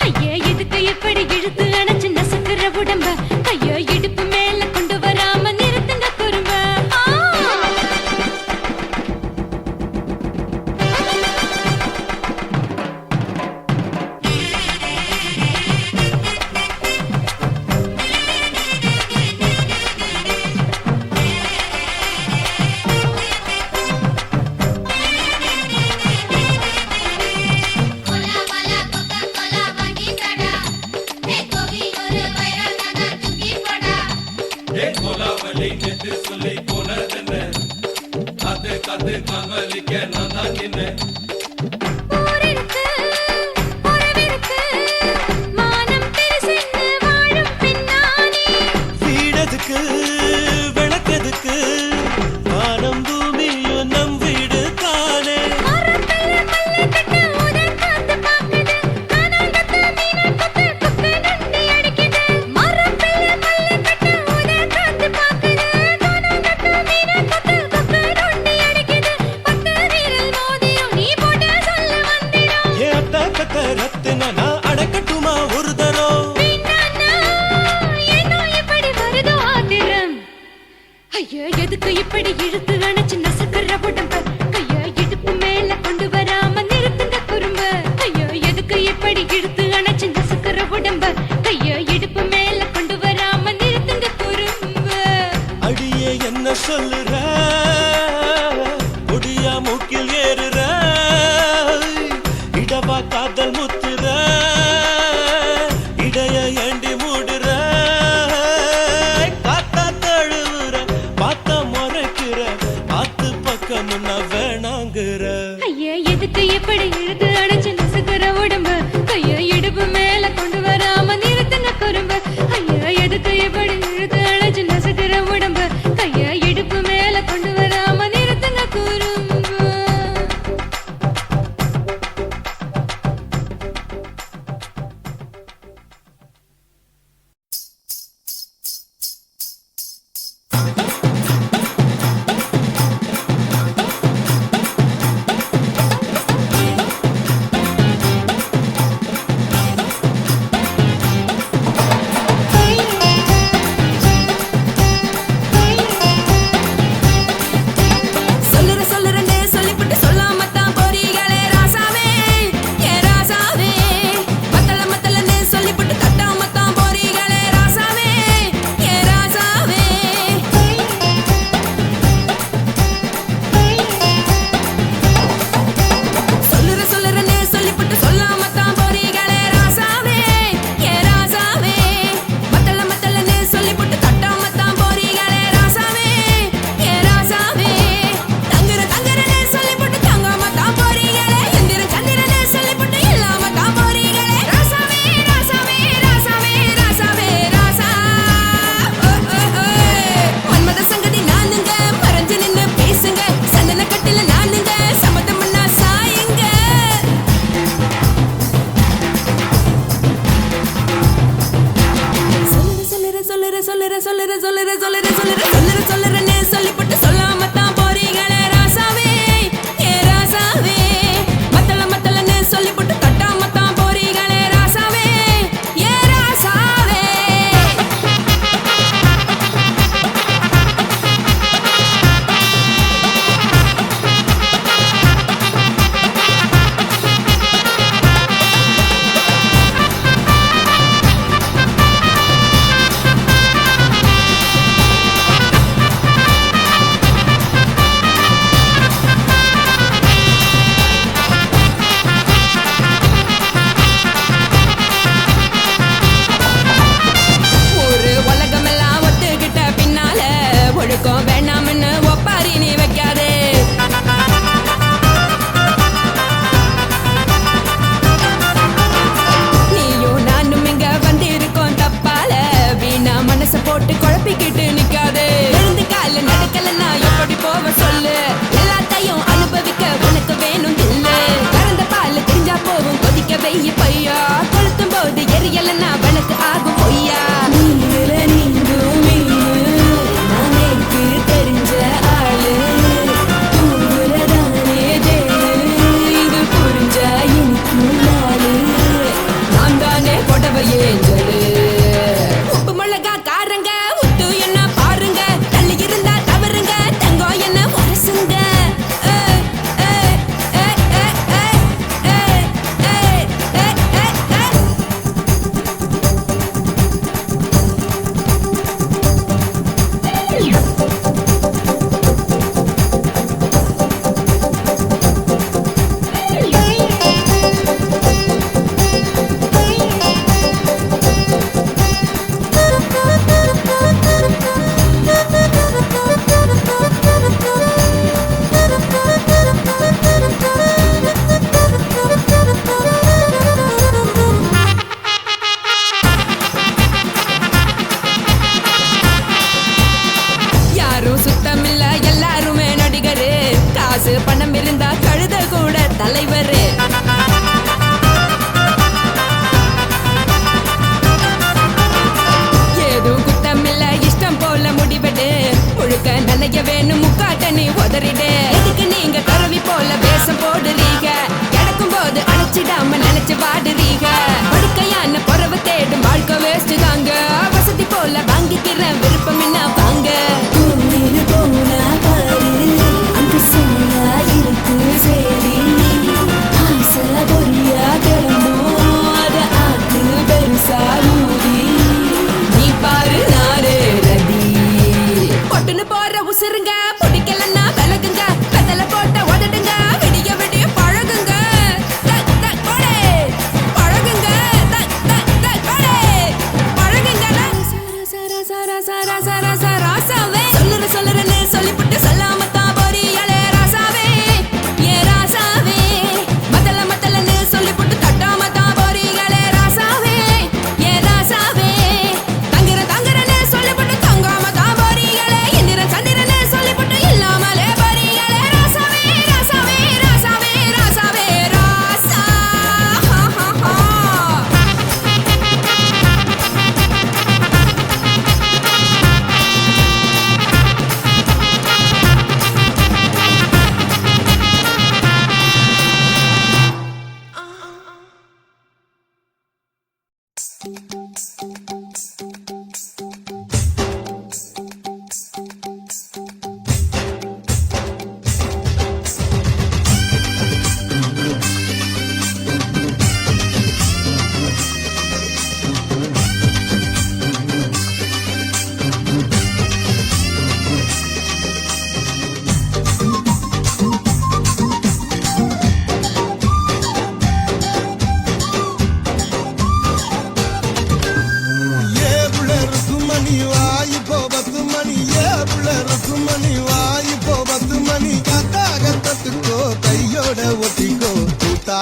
ஐயா எதுக்கு எப்படி இழுத்து அணைச்சு நசுக்குற உடம்ப ஐயா இடுப்பு மேல கொண்டு வராம நிறுத்துங்க குறும்ப ஊரிருக்கு, உறவிருக்கு, மானம் பெருசென்று வாழும் பின்னானே. வீடதுக்கு விளக்கதுக்கு வானம் பூமியும் நம் வீடு தானே. மரத்துல மல்லு கட்டு உதர் காத்து பாக்குது. கானாங்கத்து மீனாங்கத்து குக்கு நண்டி அடிக்குது. மரத்துல மல்லு கட்டு உதர் காத்து பாக்குது. கானாங்கத்து மீனாங்கத்து குக்கு நண்டி அடிக்குது. பத்து விரல் மோதிரம் நீ போட்டு சொல்ல வந்திடும். ஏ அட்ட கத்த ரத்தின நான் அடக்கட்டுமா ஒரு தரம். வீணானா, ஏனோ இப்படி வருதோ ஆத்திரம். ஐயா எதுக்கு இப்படி இழுத்து அணைச்சு நசுக்குற உடம்ப கையா இடுப்பு மேல கொண்டு வராம நிறுத்துங்க குறும்ப ஐயா எதுக்கு இப்படி இழுத்து அணைச்சு நசுக்குற உடம்ப கையா இடுப்பு மேல கொண்டு வராம நிறுத்துங்க குறும்ப அடியே என்ன சொல்லுற முடியா மூக்கில் ஏறுற இடவா காதல் முத்துற இடைய ஏண்டி மூடுற காத்தா தழுவுற பார்த்த முறைக்கிற ஆத்து பக்கம் நான் வேணாங்குற. ஐயா எதுக்கு இப்படி இழுத்து அணைச்சு நசுக்குற உடம்ப கையா இடுப்பு மேல கொண்டு வராம நிறுத்துங்க குறும்ப ஐயா எதுக்கு இப்படி இழுத்து அணைச்சு நசுக்குற உடம்ப கையா இடுப்பு மேல கொண்டு வராம நிறுத்துங்க குறும்ப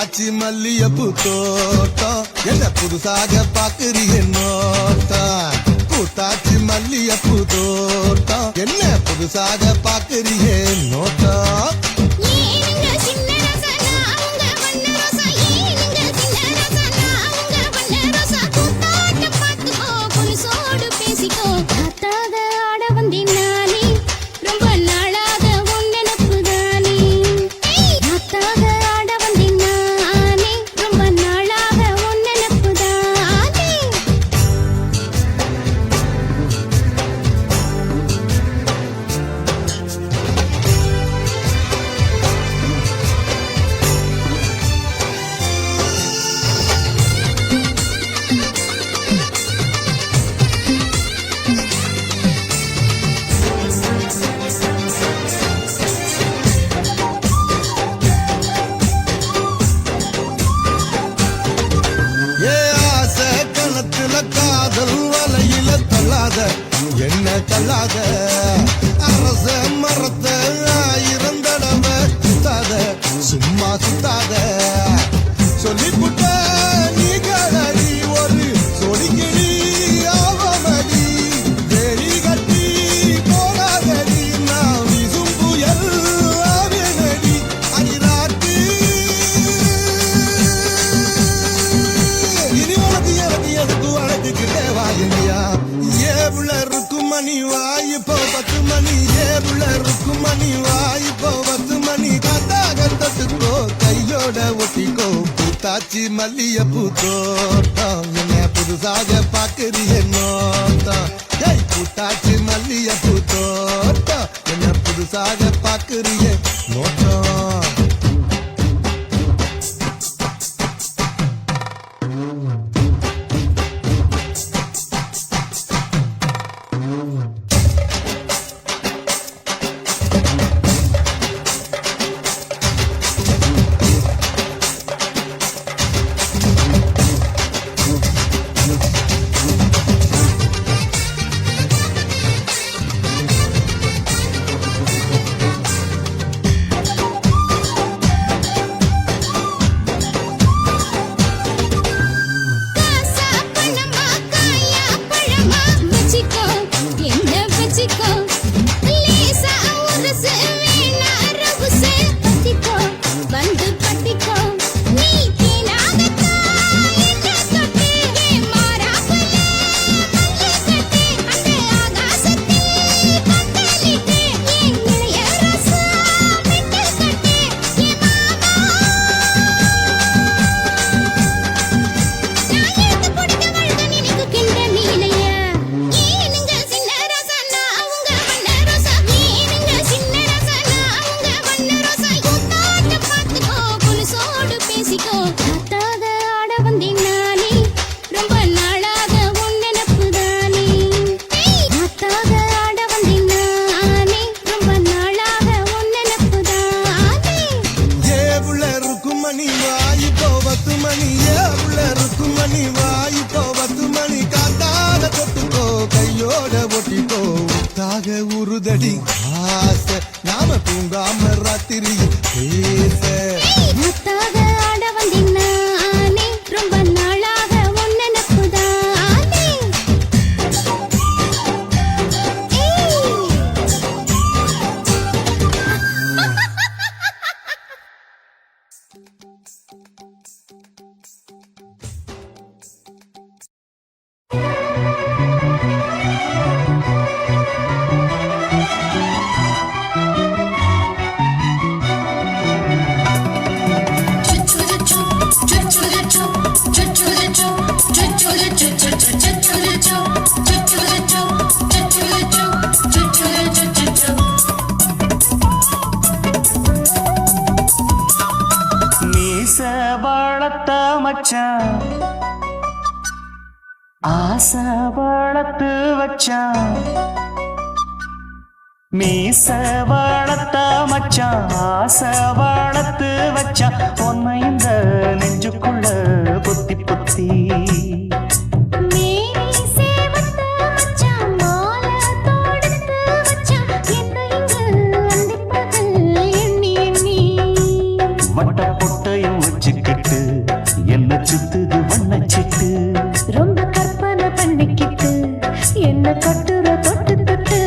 காச்சி மல்லியப்பூ தோட்டம் என்ன புதுசாக பாக்குறிய நோட்டம் பூத்தாச்சி மல்லியப்பூ தோட்டம் என்ன புதுசாக பாக்குறிய நோட்டம் என்ன கல்லாத அரச மரத்த ஆயிரம் தடவை சுத்தாத சும்மா சுத்தாத சொல்லிப்புட்ட நீ கலடி ஒரு சொடிக்கிடி ஆவமடி தேடி கட்டி போடாதடி நான் வீசும் புயல் ஆவேனடி அடிராட்டி இனி உனக்கு எனக்கு எதுக்கு வளர்த்துக்கிட்டே வாங்கியா மணி வாயு போ 10 மணி ஏவுல இருக்கும் மணி வாயு போ 10 மணி காத்தாக தொட்டுக்கோ கையோட ஒட்டிக்கோ பூத்தாச்சி மல்லியப்பூ தோட்டம் என்ன புதுசாக பாக்குறிய நோட்டம் கை பூத்தாச்சி மல்லியப்பூ தோட்டம் என்ன புதுசாக பாக்குறிய நோட்டம் உருதடி ஆசை நாம தூங்காம ராத்திரி பேச ஆட வந்தினானே ரொம்ப நாளாக உன் நினைப்புதானே ஆசை வளர்த்து வச்சான் மீச வளர்த்த மச்சான் ஆசை வளர்த்து வச்சான் உன்னை இந்த நெஞ்சுக்குள்ள பொத்தி பொத்தி மேனி சேவத்த மச்சான் மாலை தொடுத்து வச்சான் என்னை இங்கு அந்திப்பகல் எண்ணி எண்ணி வட்ட பொட்டையும் வச்சுக்கிட்டு என்ன சுத்துது வண்ணச்சிட்டு ரொம்ப கற்பனை பண்ணிக்கிட்டு என்ன கட்டுற தொட்டு தொட்டு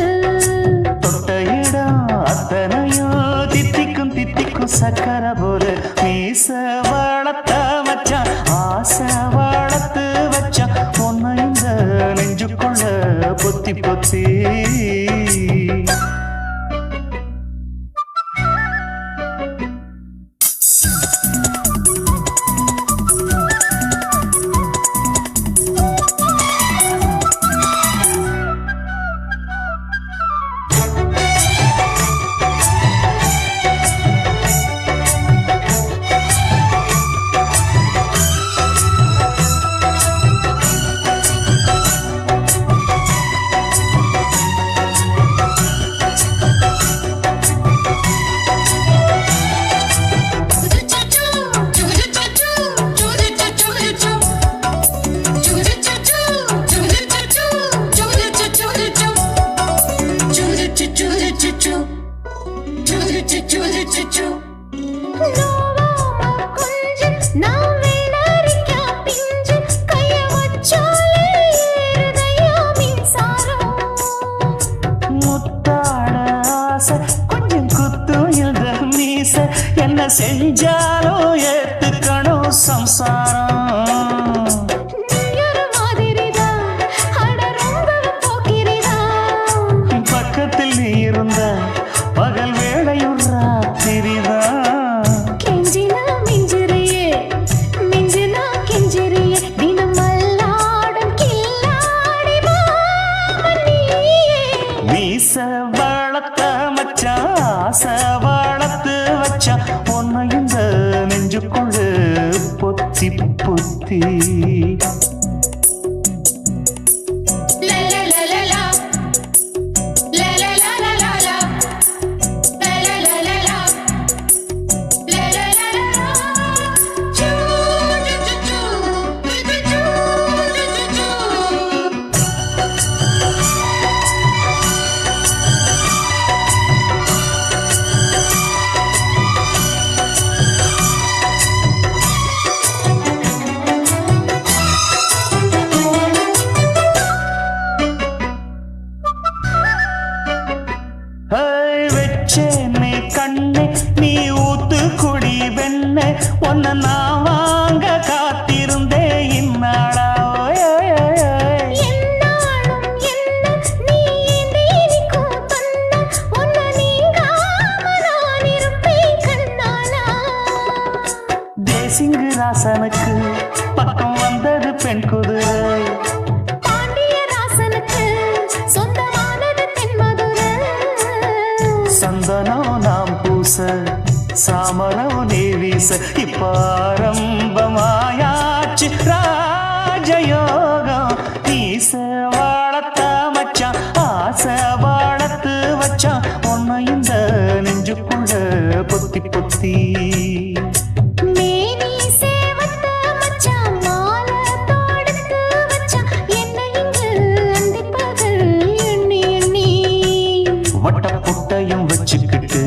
தொட்ட இடம் அத்தனையோ தித்திக்கும் தித்திக்கும் சக்கரை போல மீச வளர்த்த மச்சான் ஆசை வளர்த்து வச்சான் உன்னை இந்த நெஞ்சுக்குள்ள பொத்தி பொத்தி கொஞ்சம் குத்தும் இந்த மீச என்ன செஞ்சாலும் ஏத்துக்கணும் சம்சாரம் பக்கத்தில் நீ இருந்த பகல் வேளையும் ராத்திரிதான் கெஞ்சினா மிஞ்சிறியே மிஞ்சினா கெஞ்சிறியே தினம் மல்லாடும் கில்லாடி மாமணியே மீச வளர்த்த மச்சான் ஆசை வளர்த்து வச்சான் உன்னை இந்த நெஞ்சுக்குள்ள பொத்தி பொத்தி வெச்சேனே கண்ணே நீ ஊத்து குடி வெண்ணே உன்னை நான் வாங்க காத்திருந்தே இந்நாளா என்னாலும் என்ன நீ நீக்கும் தந்த உன்னை நீங்காம நான் இருப்பேன் கண்ணாலா தேசிங்கு ராசனுக்கு பக்கம் வந்தது பெண் குதிரை பாண்டிய ராசனுக்கு சொந்தமானது தென்மதுரை சந்தனம் நாம் பூச சாமரம் நீ வீச இப்பாரம்பமாயாச்சு ராஜயோகம் ஈச வாழத்த மச்சான் ஆசை வாழத்து வச்சான் உன்னை இந்த நெஞ்சுக்குள்ள பொத்தி பொத்தி மேனி சேவத்த மச்சான் மாலை தொடுத்து வச்சான் என்னை இங்கு அந்திப்பகல் எண்ணி எண்ணி வட்ட புட்டையும் வச்சுக்கிட்டு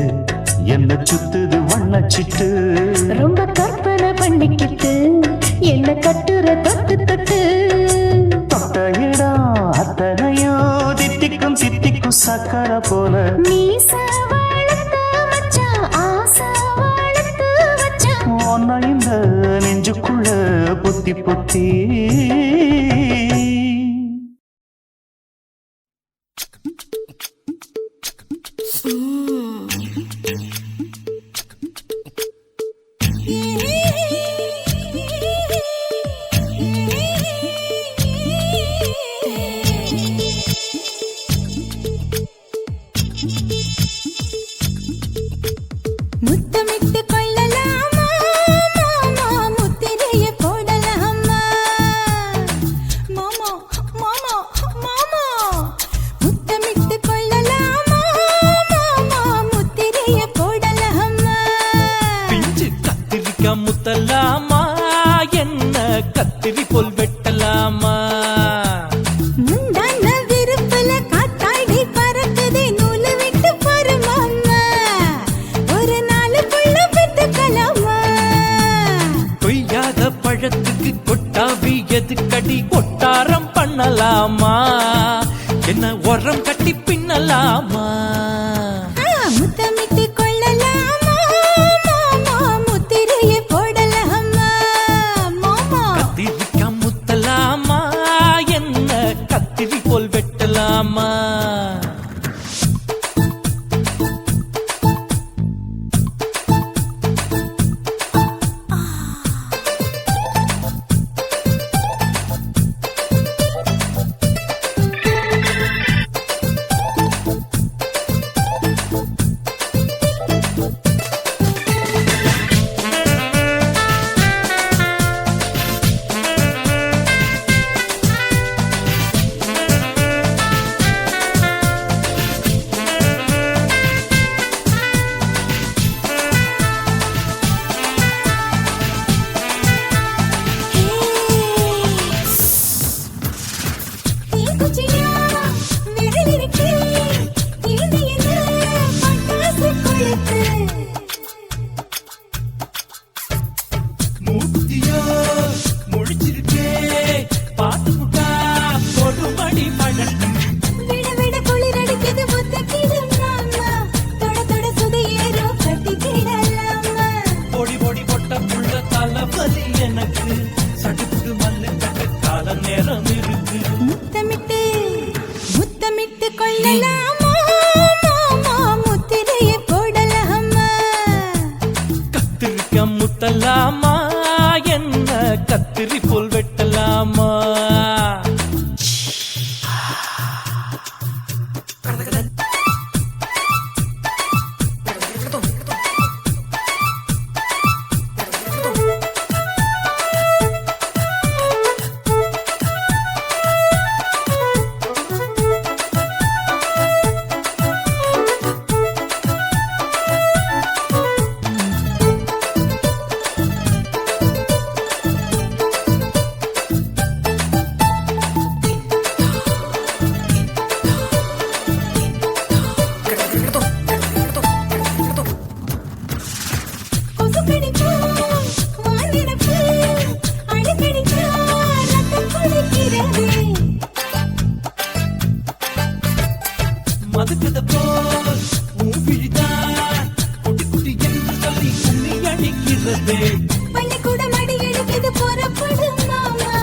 என்ன சுத்துது வண்ணச்சிட்டு ரொம்ப கற்பனை பண்ணிக்கிட்டு என்ன கட்டுற தொட்டு தொட்டு தொட்ட இடம் அத்தனையோ தித்திக்கும் தித்திக்கும் சக்கரை போல மீச வளர்த்த மச்சான் ஆசை வளர்த்து வச்சான் உன்னை இந்த நெஞ்சுக்குள்ள பொத்தி பொத்தி முத்தமிட்டு கொள்ளலாமா மாமா முத்திரையை போடலாமா வெட்டலாமா முந்தான விருப்பல காத்தாடி பறக்குதே நூலு விட்டு பரமாமா ஒரு நாலு புள்ள பெத்துக்கலாமா கொய்யாத பழத்துக்கு கொட்டாவி எதுக்கடி கொட்டாரம் பண்ணலாமா என்ன உரம் கட்டி பின்னலாமா முத்தமிட்டு கொள்ளலாமா மாமா முத்திரையை போடலாமா மாமா கத்திரிக்கா முத்தலாமா என்ன கத்திரி போல் வெட்டலாமா மூத்தியோ முழிச்சிருக்கே பாத்து புட்டா கொடுமடி பழக்கம் பொடி பொடி பொட்ட புள்ள தலைவலி எனக்கு சடுப்பு மல்லு கட்ட கால நேரம் இருக்கு முத்தமிட்டு கொள்ளலாமா மாமா முத்திரையை போடலாமா கத்திரிக்க முத்தலாமா என்ன கத்திரி போல் வெட்டலாமா மதுக்கத போல் ஊபிழிதான் குட்டி குட்டி என்று சொல்லி கும்மி அடிக்கிறதே பள்ளிக்கூடம் அடி எடுக்குது புறப்படும் மாமா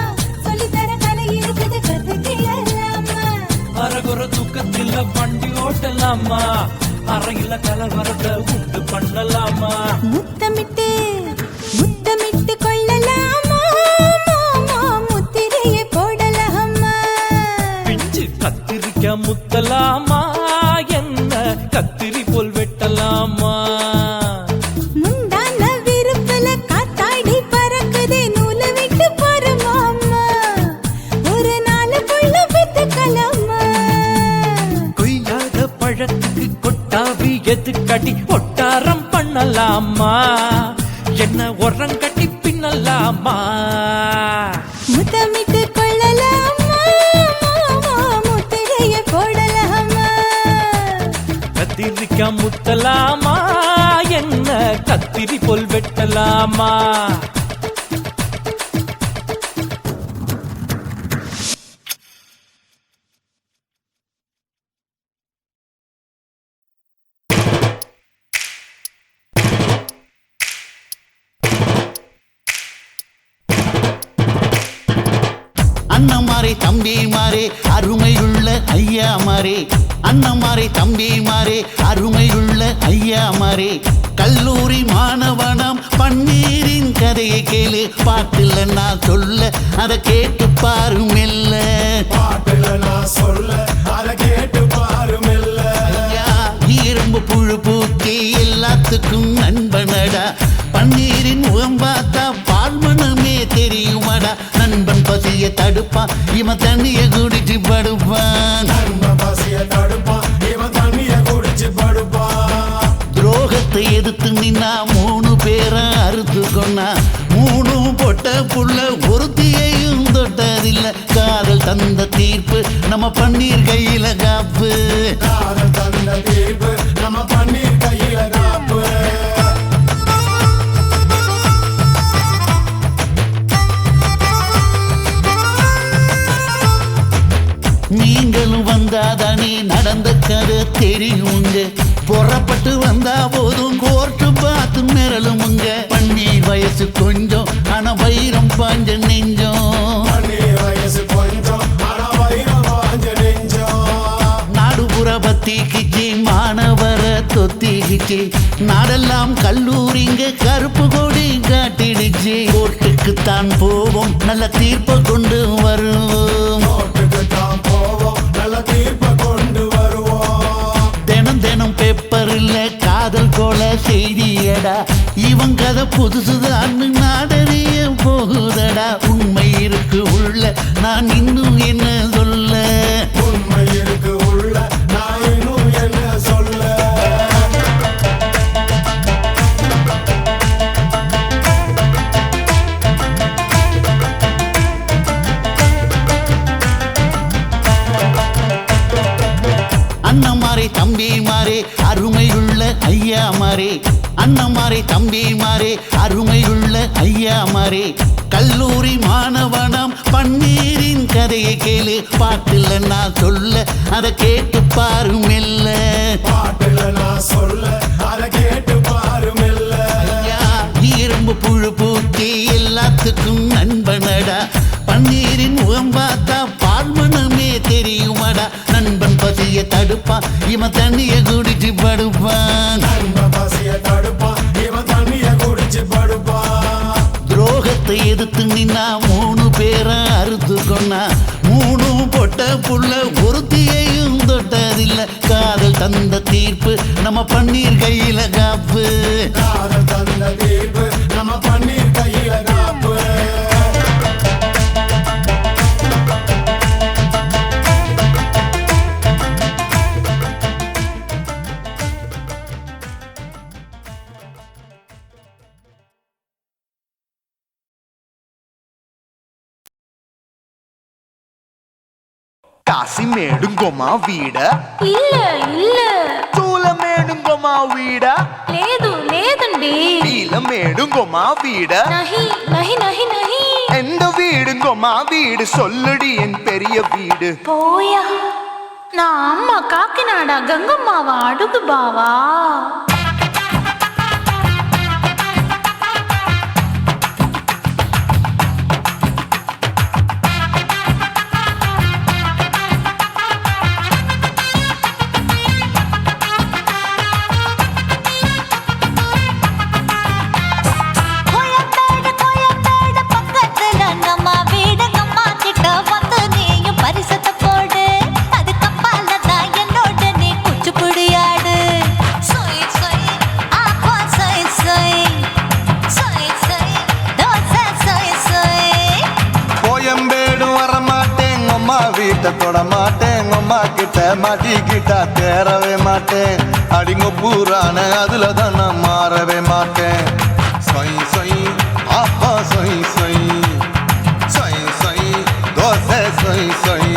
சொல்லித்தர கலை இருக்குது கத்துக்கலாமா அரகுற தூக்கத்தில் வண்டி ஓட்டலாமா அறையில கலவரத்தை உண்டு பண்ணலாமா முத்தமிட்டு கொள்ளலாமா மாமா முத்திரையை போடலாமா பிஞ்சு கத்திரிக்க முத்தலாமா என்ன கத்திரி போல் வெட்டலாமா முந்தான விருப்பல காத்தாடி பறக்குதே நூலு விட்டு பரமாமா ஒரு நாலு புள்ள பெத்துக்கலாமா கொய்யாத பழத்துக்கு கொட்டாவி எதுக்கடி ஒட்டாரம் பண்ணலாமா என்ன உரம் கட்டி பின்னலாமா முத்தமிட்டு கொள்ளலாமா மாமா முத்திரையை போடலாமா கத்திரிக்க முத்தலாமா என்ன கத்திரி போல் வெட்டலாமா அண்ணமாரே தம்பி மாறே அருமையுள்ள ஐயா மாறே அண்ணமாரே தம்பி மாறே அருமையுள்ள ஐயா மாறே கல்லூரி மாணவனாம் பன்னீரின் கதையை கேளு பாட்டுல நான் சொல்ல அதை கேட்டு பாரு மெல்ல பாட்டுல நான் சொல்ல அதை கேட்டு பாரு மெல்ல ஐயா இரும்பு புழு பூக்கி எல்லாத்துக்கும் நண்பனடா பன்னீரின் முகம் பார்த்தா பால்மனமே தெரியுமாடா நண்பன் பசிய தடுப்பான் இவன் தண்ணிய குடிச்சு படுப்பான் துரோகத்தை எதிர்த்து நின்னா 3 பேரை அறுத்து கொன்னா 3 பொட்ட புள்ள ஒருத்தியையும் தொட்டது தந்த தீர்ப்பு நம்ம பன்னீர் கையில காப்பு. காதல் தந்த தீர்ப்பு நம்ம பன்னீர் கையில காப்பு. நீங்களும் வந்தாதானே நடந்த கதை தெரியுங்க. புறப்பட்டு வந்தா போதும் கோர்ட்டு பார்த்து மிரளுமுங்க. பன்னீர் வயசு கொஞ்சம் ஆனா வைரம் பாஞ்ச நெஞ்சம். பன்னீர் வயசு கொஞ்சம் ஆனா வைரம் பாஞ்ச நெஞ்சம். நாடுபுற பத்திக்கிச்சு மாணவர தொத்திக்கிச்சு. நாடெல்லாம் கல்லூரிங்க கருப்பு கொடி காட்டிடுச்சு. கோர்ட்டுக்கு தான் போவோம் நல்ல தீர்ப்பை கொண்டு வருவோம். கோர்ட்டுக்கு தான் போவோம் நல்ல தீர்ப்பை கொண்டு வருவோம். தினம் தினம் பேப்பர்ல காதல் கொல செய்தியடா. இவன் கதை புதுசுதான் நாடறிய போகுதடா. உண்மை இருக்கு உள்ள நான் இன்னும் என்ன சொல்ல. உண்மை இருக்கு உள்ள நான் இன்னும் என்ன சொல்ல. அண்ணமாரே தம்பி மாறே அருமையுள்ள ஐயா மாறே. அண்ணமாரே தம்பி மாறே அருமையுள்ள ஐயா மாறே. கல்லூரி மாணவனாம் பன்னீரின் கதையை கேளு. பாட்டுல நான் சொல்ல அதை கேட்டு பாரு மெல்ல. பாட்டுல நான் சொல்ல அதை கேட்டு பாரு மெல்ல. ஐயா ஈரம்பு புழு பூச்சி எல்லாத்துக்கும் நண்பனடா. பன்னீரின் முகம் பார்த்தா பால்மனமே தெரியுமாடா. நண்பன் பசிய தடுப்பான் இவன் தண்ணிய குடிச்சு படுப்பான். நண்பன் பசிய தடுப்பான் இவன் தண்ணிய குடிச்சு படுப்பான். துரோகத்தை எதிர்த்து நின்னா 3 பேரை அறுத்து கொண்டா. 3 பொட்ட புள்ள ஒருத்தியையும் தொட்டதில்லை. காதல் தந்த தீர்ப்பு நம்ம பன்னீர் கையில காப்பு. காதல் தந்த தீர்ப்பு நம்ம பன்னீர் கையில காப்பு. కాశీమేడుంగోమా వీడ இல்ல இல்ல చూలమేడుంగోమా వీడ లేదు లేదండి. నీలమేడుంగోమా వీడ நஹி நஹி நஹி நஹி. எந்த வீடுங்கோமா வீடு சொல்லுடி என் பெரிய வீடு. போயா நான் அம்மா காக்கிநாடா கங்கம்மாவா அடுகு பாவா. கோயம்பேடு பக்கத்துல நம்ம வீடு. அம்மா கிட்ட வந்து நீயும் பரிசத்தை போடு. அது கப்பால தான் என்னோட நீ குச்சிப்புடியாடு. சொய் சொய் ஆப்பா சொய் சொய். சொய் சொய் தோசை சொய் சொய். கோயம்பேடு வரமாட்டேன் அம்மா வீட்டை தொட மாட்டேன். அம்மா கிட்ட மாட்டிக்கிட்டா தேரவே மாட்டேன். அடிங்க பூரான அதுல தான் நான் மாறவே மாட்டேன். சொய் சொய் ஆப்பா சொய் சொய். சொய் சொய் தோசை சொய் சொய்.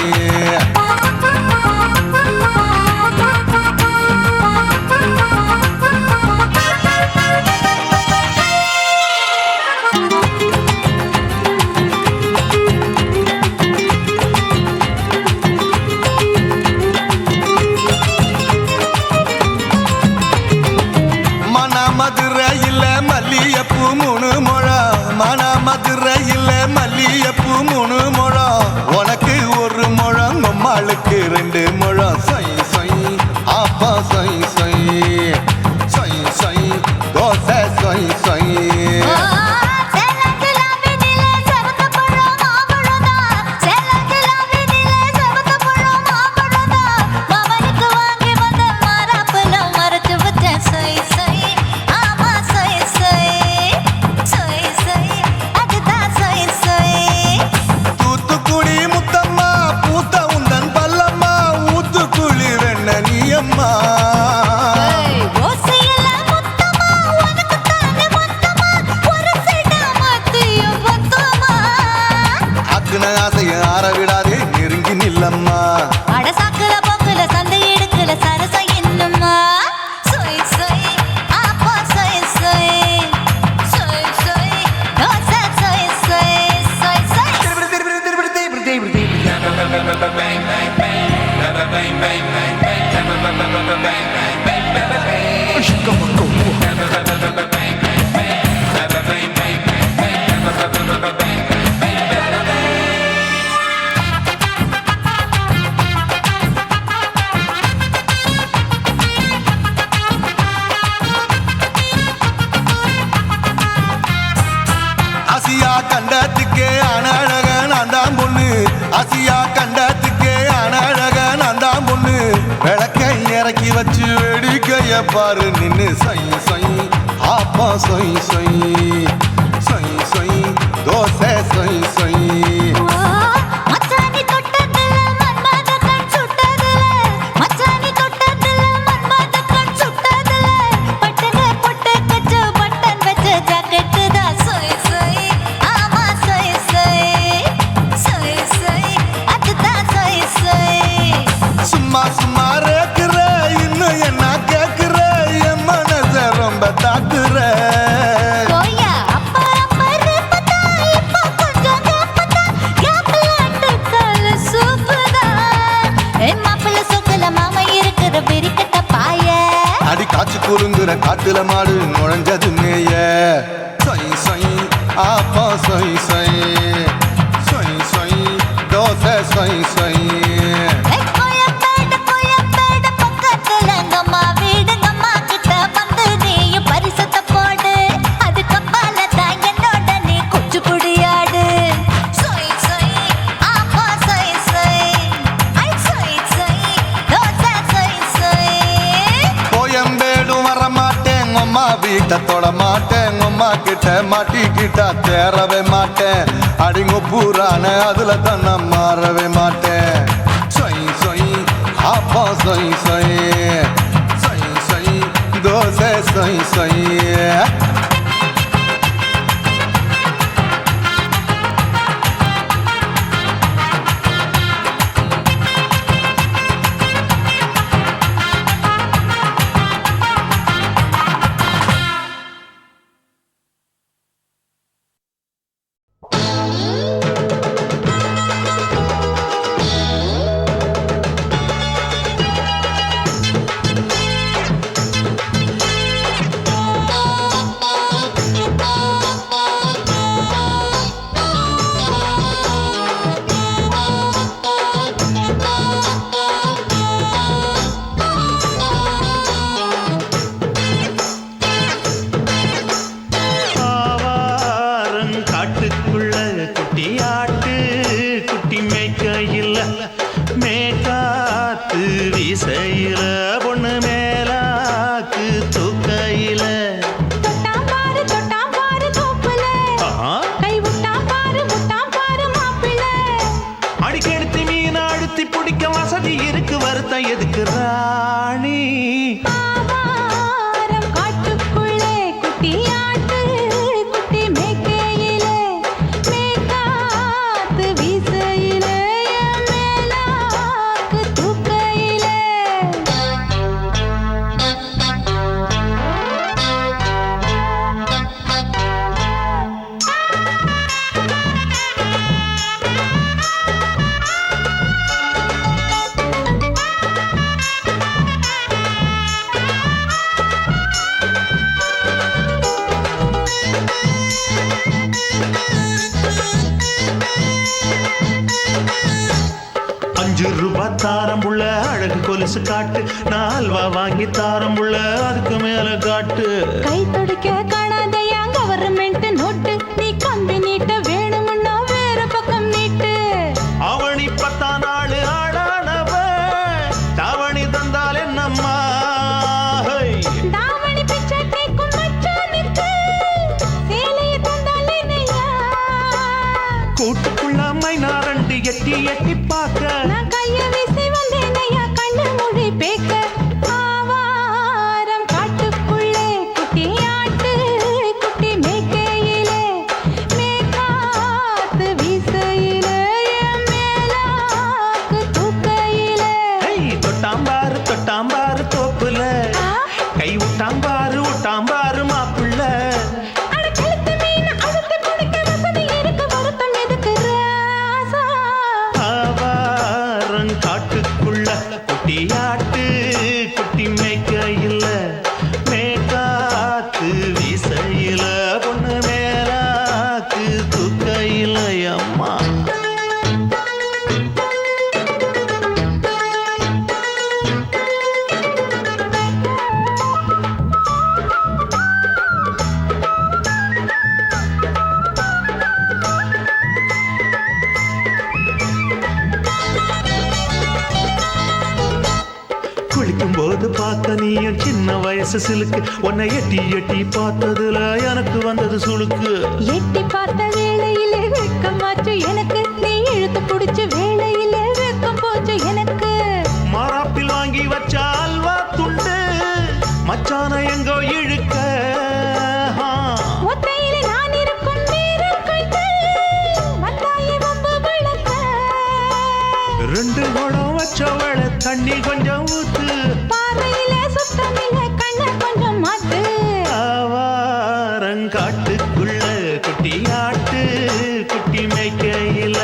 மதுரையில் மல்லியப்பூ 3 முழம். மதுரையில் மல்லியப்பூ 3 முழம். உனக்கு 1 முழம் அம்மாளுக்கு 2 முழம். சொய் சொய் ஆப்பா சொய் சொய். சொய் சொய் தோசை சொய் சொய். ஆசையை ஆற விடாதே. இல்லம்மா. அட சாக்குல போக்குல சந்தை எடுக்கல சரசம் என்னம்மா சொய் சொய் ஆப்பா சொய் சொய் சொய் சொய் தோசை சொய் சொய் சொய் சொய் ஆசியா கண்டத்துக்கே அனழக நான் தான் பொண்ணு. ஆசியா கண்டத்துக்கே அனழக நான் தான் பொண்ணு. விளக்கை இறக்கி வச்சு வேடிக்கைய பாரு நின்னு சொய் சொய் ஆப்பா சொய் சொய் சொய் சொய் தோசை சொய் சொய். மச்சானி தொட்டதுல மன்மத கண் சுட்டதுல மச்சானி தொட்டதுல மன்மத கண் சுட்டதுல பட்டன பொட்டு கச்சு பட்டன் வச்ச ஜாக்கெட்டு தான் சொய் சொய் ஆமா சொய் சொய் சொய் சொய் அதுதான் சொய் சொய். சும்மா சும்மா ரேக்குற இன்னும் என்ன கேக்குற என் மனச ரொம்ப தாக்குற. போயா அப்பா அப்பா ரப்பதா இப்ப கொஞ்சம் ரப்பதா யாப்லாட்டு கால சூப்பரா ஏ மாப்பிள்ள சொக்கல மாமா இருக்கிற பெரிக்கட்ட பாய அடி காய்ச்சி குறுங்குற காட்டுல மாடு நுழைஞ்சது மேய. சொய் சொய் ஆப்பா சொய் சொய் சொய் சொய் தோசை சொய் சொய். கோயம்பேடு பக்கத்துல எங்கம்மா வீடு அம்மா கிட்ட வந்து நீயும் பரிசத்தை போடு அதுக்கு அப்பால தான் என்னோட நீ குச்சி புடியாடு சொய் சொய் ஆப்பா சொய் சொய் ஐ சொய் சொய் தோசை சொய் சொய். கோயம்பேடும் வர மாட்டேன் அம்மா வீட்டை தொட மாட்டேன் அம்மா கிட்ட மாட்டிக்கிட்டா தேரவே மாட்டேன். அடிங்க பூரான அதுல தான் நான் மாறவே மாட்டேன். சொய் சொய் ஆப்பா சொய் சொய் சொய் சொய் தோசை சொய் சொய். காட்டுக்குள்ள குட்டி ஆட்டு குட்டி மேய்க்கையில் மேற்காத்து வீசையில பொண்ணு மேலாக்கு தூக்கையில தொட்டாம் பாரு தோப்புல கை விட்டாம் பாரு மாப்பிள்ள அடிக்கெடுத்து மீன் அழுத்தி பிடிக்க வசதி இருக்கு வருத்தம் எதுக்கு ராணி. ஆவாரம் காட்டுக்குள்ளே குட்டி ஆட்டு குட்டி மேய்க்கையிலே மேற்காத்து வீசையிலே என் மேலாக்கு தூக்கையிலே. ₹5 தாரம்புள்ள அழகு கொலுசு காட்டு நான் அல்வா வாங்கி தாரம்புள்ள அதுக்கு மேல காட்டு. கை துடிக்க காணாதையா கவர்மெண்ட் நோட்டு நீ கம்பி நீட்ட வேணும்னா வேற பக்கம் நீட்டு. அவனி 10 நாள் ஆடானவ தாவணி தந்தால் என்னம்மா. தாவணி பிச்சை கேக்கும் மச்சானுக்கு சேலையை தந்தாலே நையா. கூட்டுக்குள்ள மைனாரண்டி எட்டி எட்டி பார்க்க நான் கைய வீசி வந்தேன் ஐயா கண்ணு மொழி பேக்க. ஆவாரம் காட்டுக்குள்ளே குட்டி ஆட்டு குட்டி மேய்க்கையிலே மேற்காத்து வீசையிலே என் மேலாக்கு வந்து பார்க்க நீயும் சின்ன வயசு சிலுக்கு உன்னை எட்டி எட்டி பார்த்ததுல எனக்கு வந்தது சுளுக்கு எட்டி பார்த்த வேளையிலே வெட்கமாச்சு எனக்கு நீ இழுத்து பிடிச்ச வேளையிலே வெட்கம் போச்சு எனக்கு மாறாப்பில் வாங்கி வச்ச அல்வா துண்டு மச்சான எங்கோ இழுக்க ஒத்தையிலே நான் இருக்கும் நேரம் கண்டு வந்தாயே வம்பு விளக்க ரெண்டு குடம் வச்சவள தண்ணி கொஞ்சம் ஊத்து பார்வையிலே சுத்தமில்லை கண்ண கொஞ்சம் மாத்து ஆவாரங்காட்டுக்குள்ள குட்டி ஆட்டு குட்டி மேய்க்கையில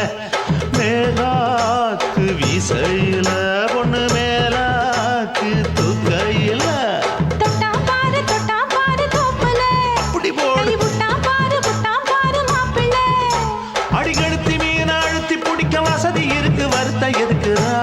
மேலாக்கு வீசையில பொண்ணு மேலாக்கு தூக்கையில தொட்டா பாரு தோப்புல அப்படி போடு கை விட்டா பாரு மாப்பிள்ளை அடிகழுத்தி மீன் அழுத்தி பிடிக்க வசதி இருக்கு வருத்த எதுக்குறா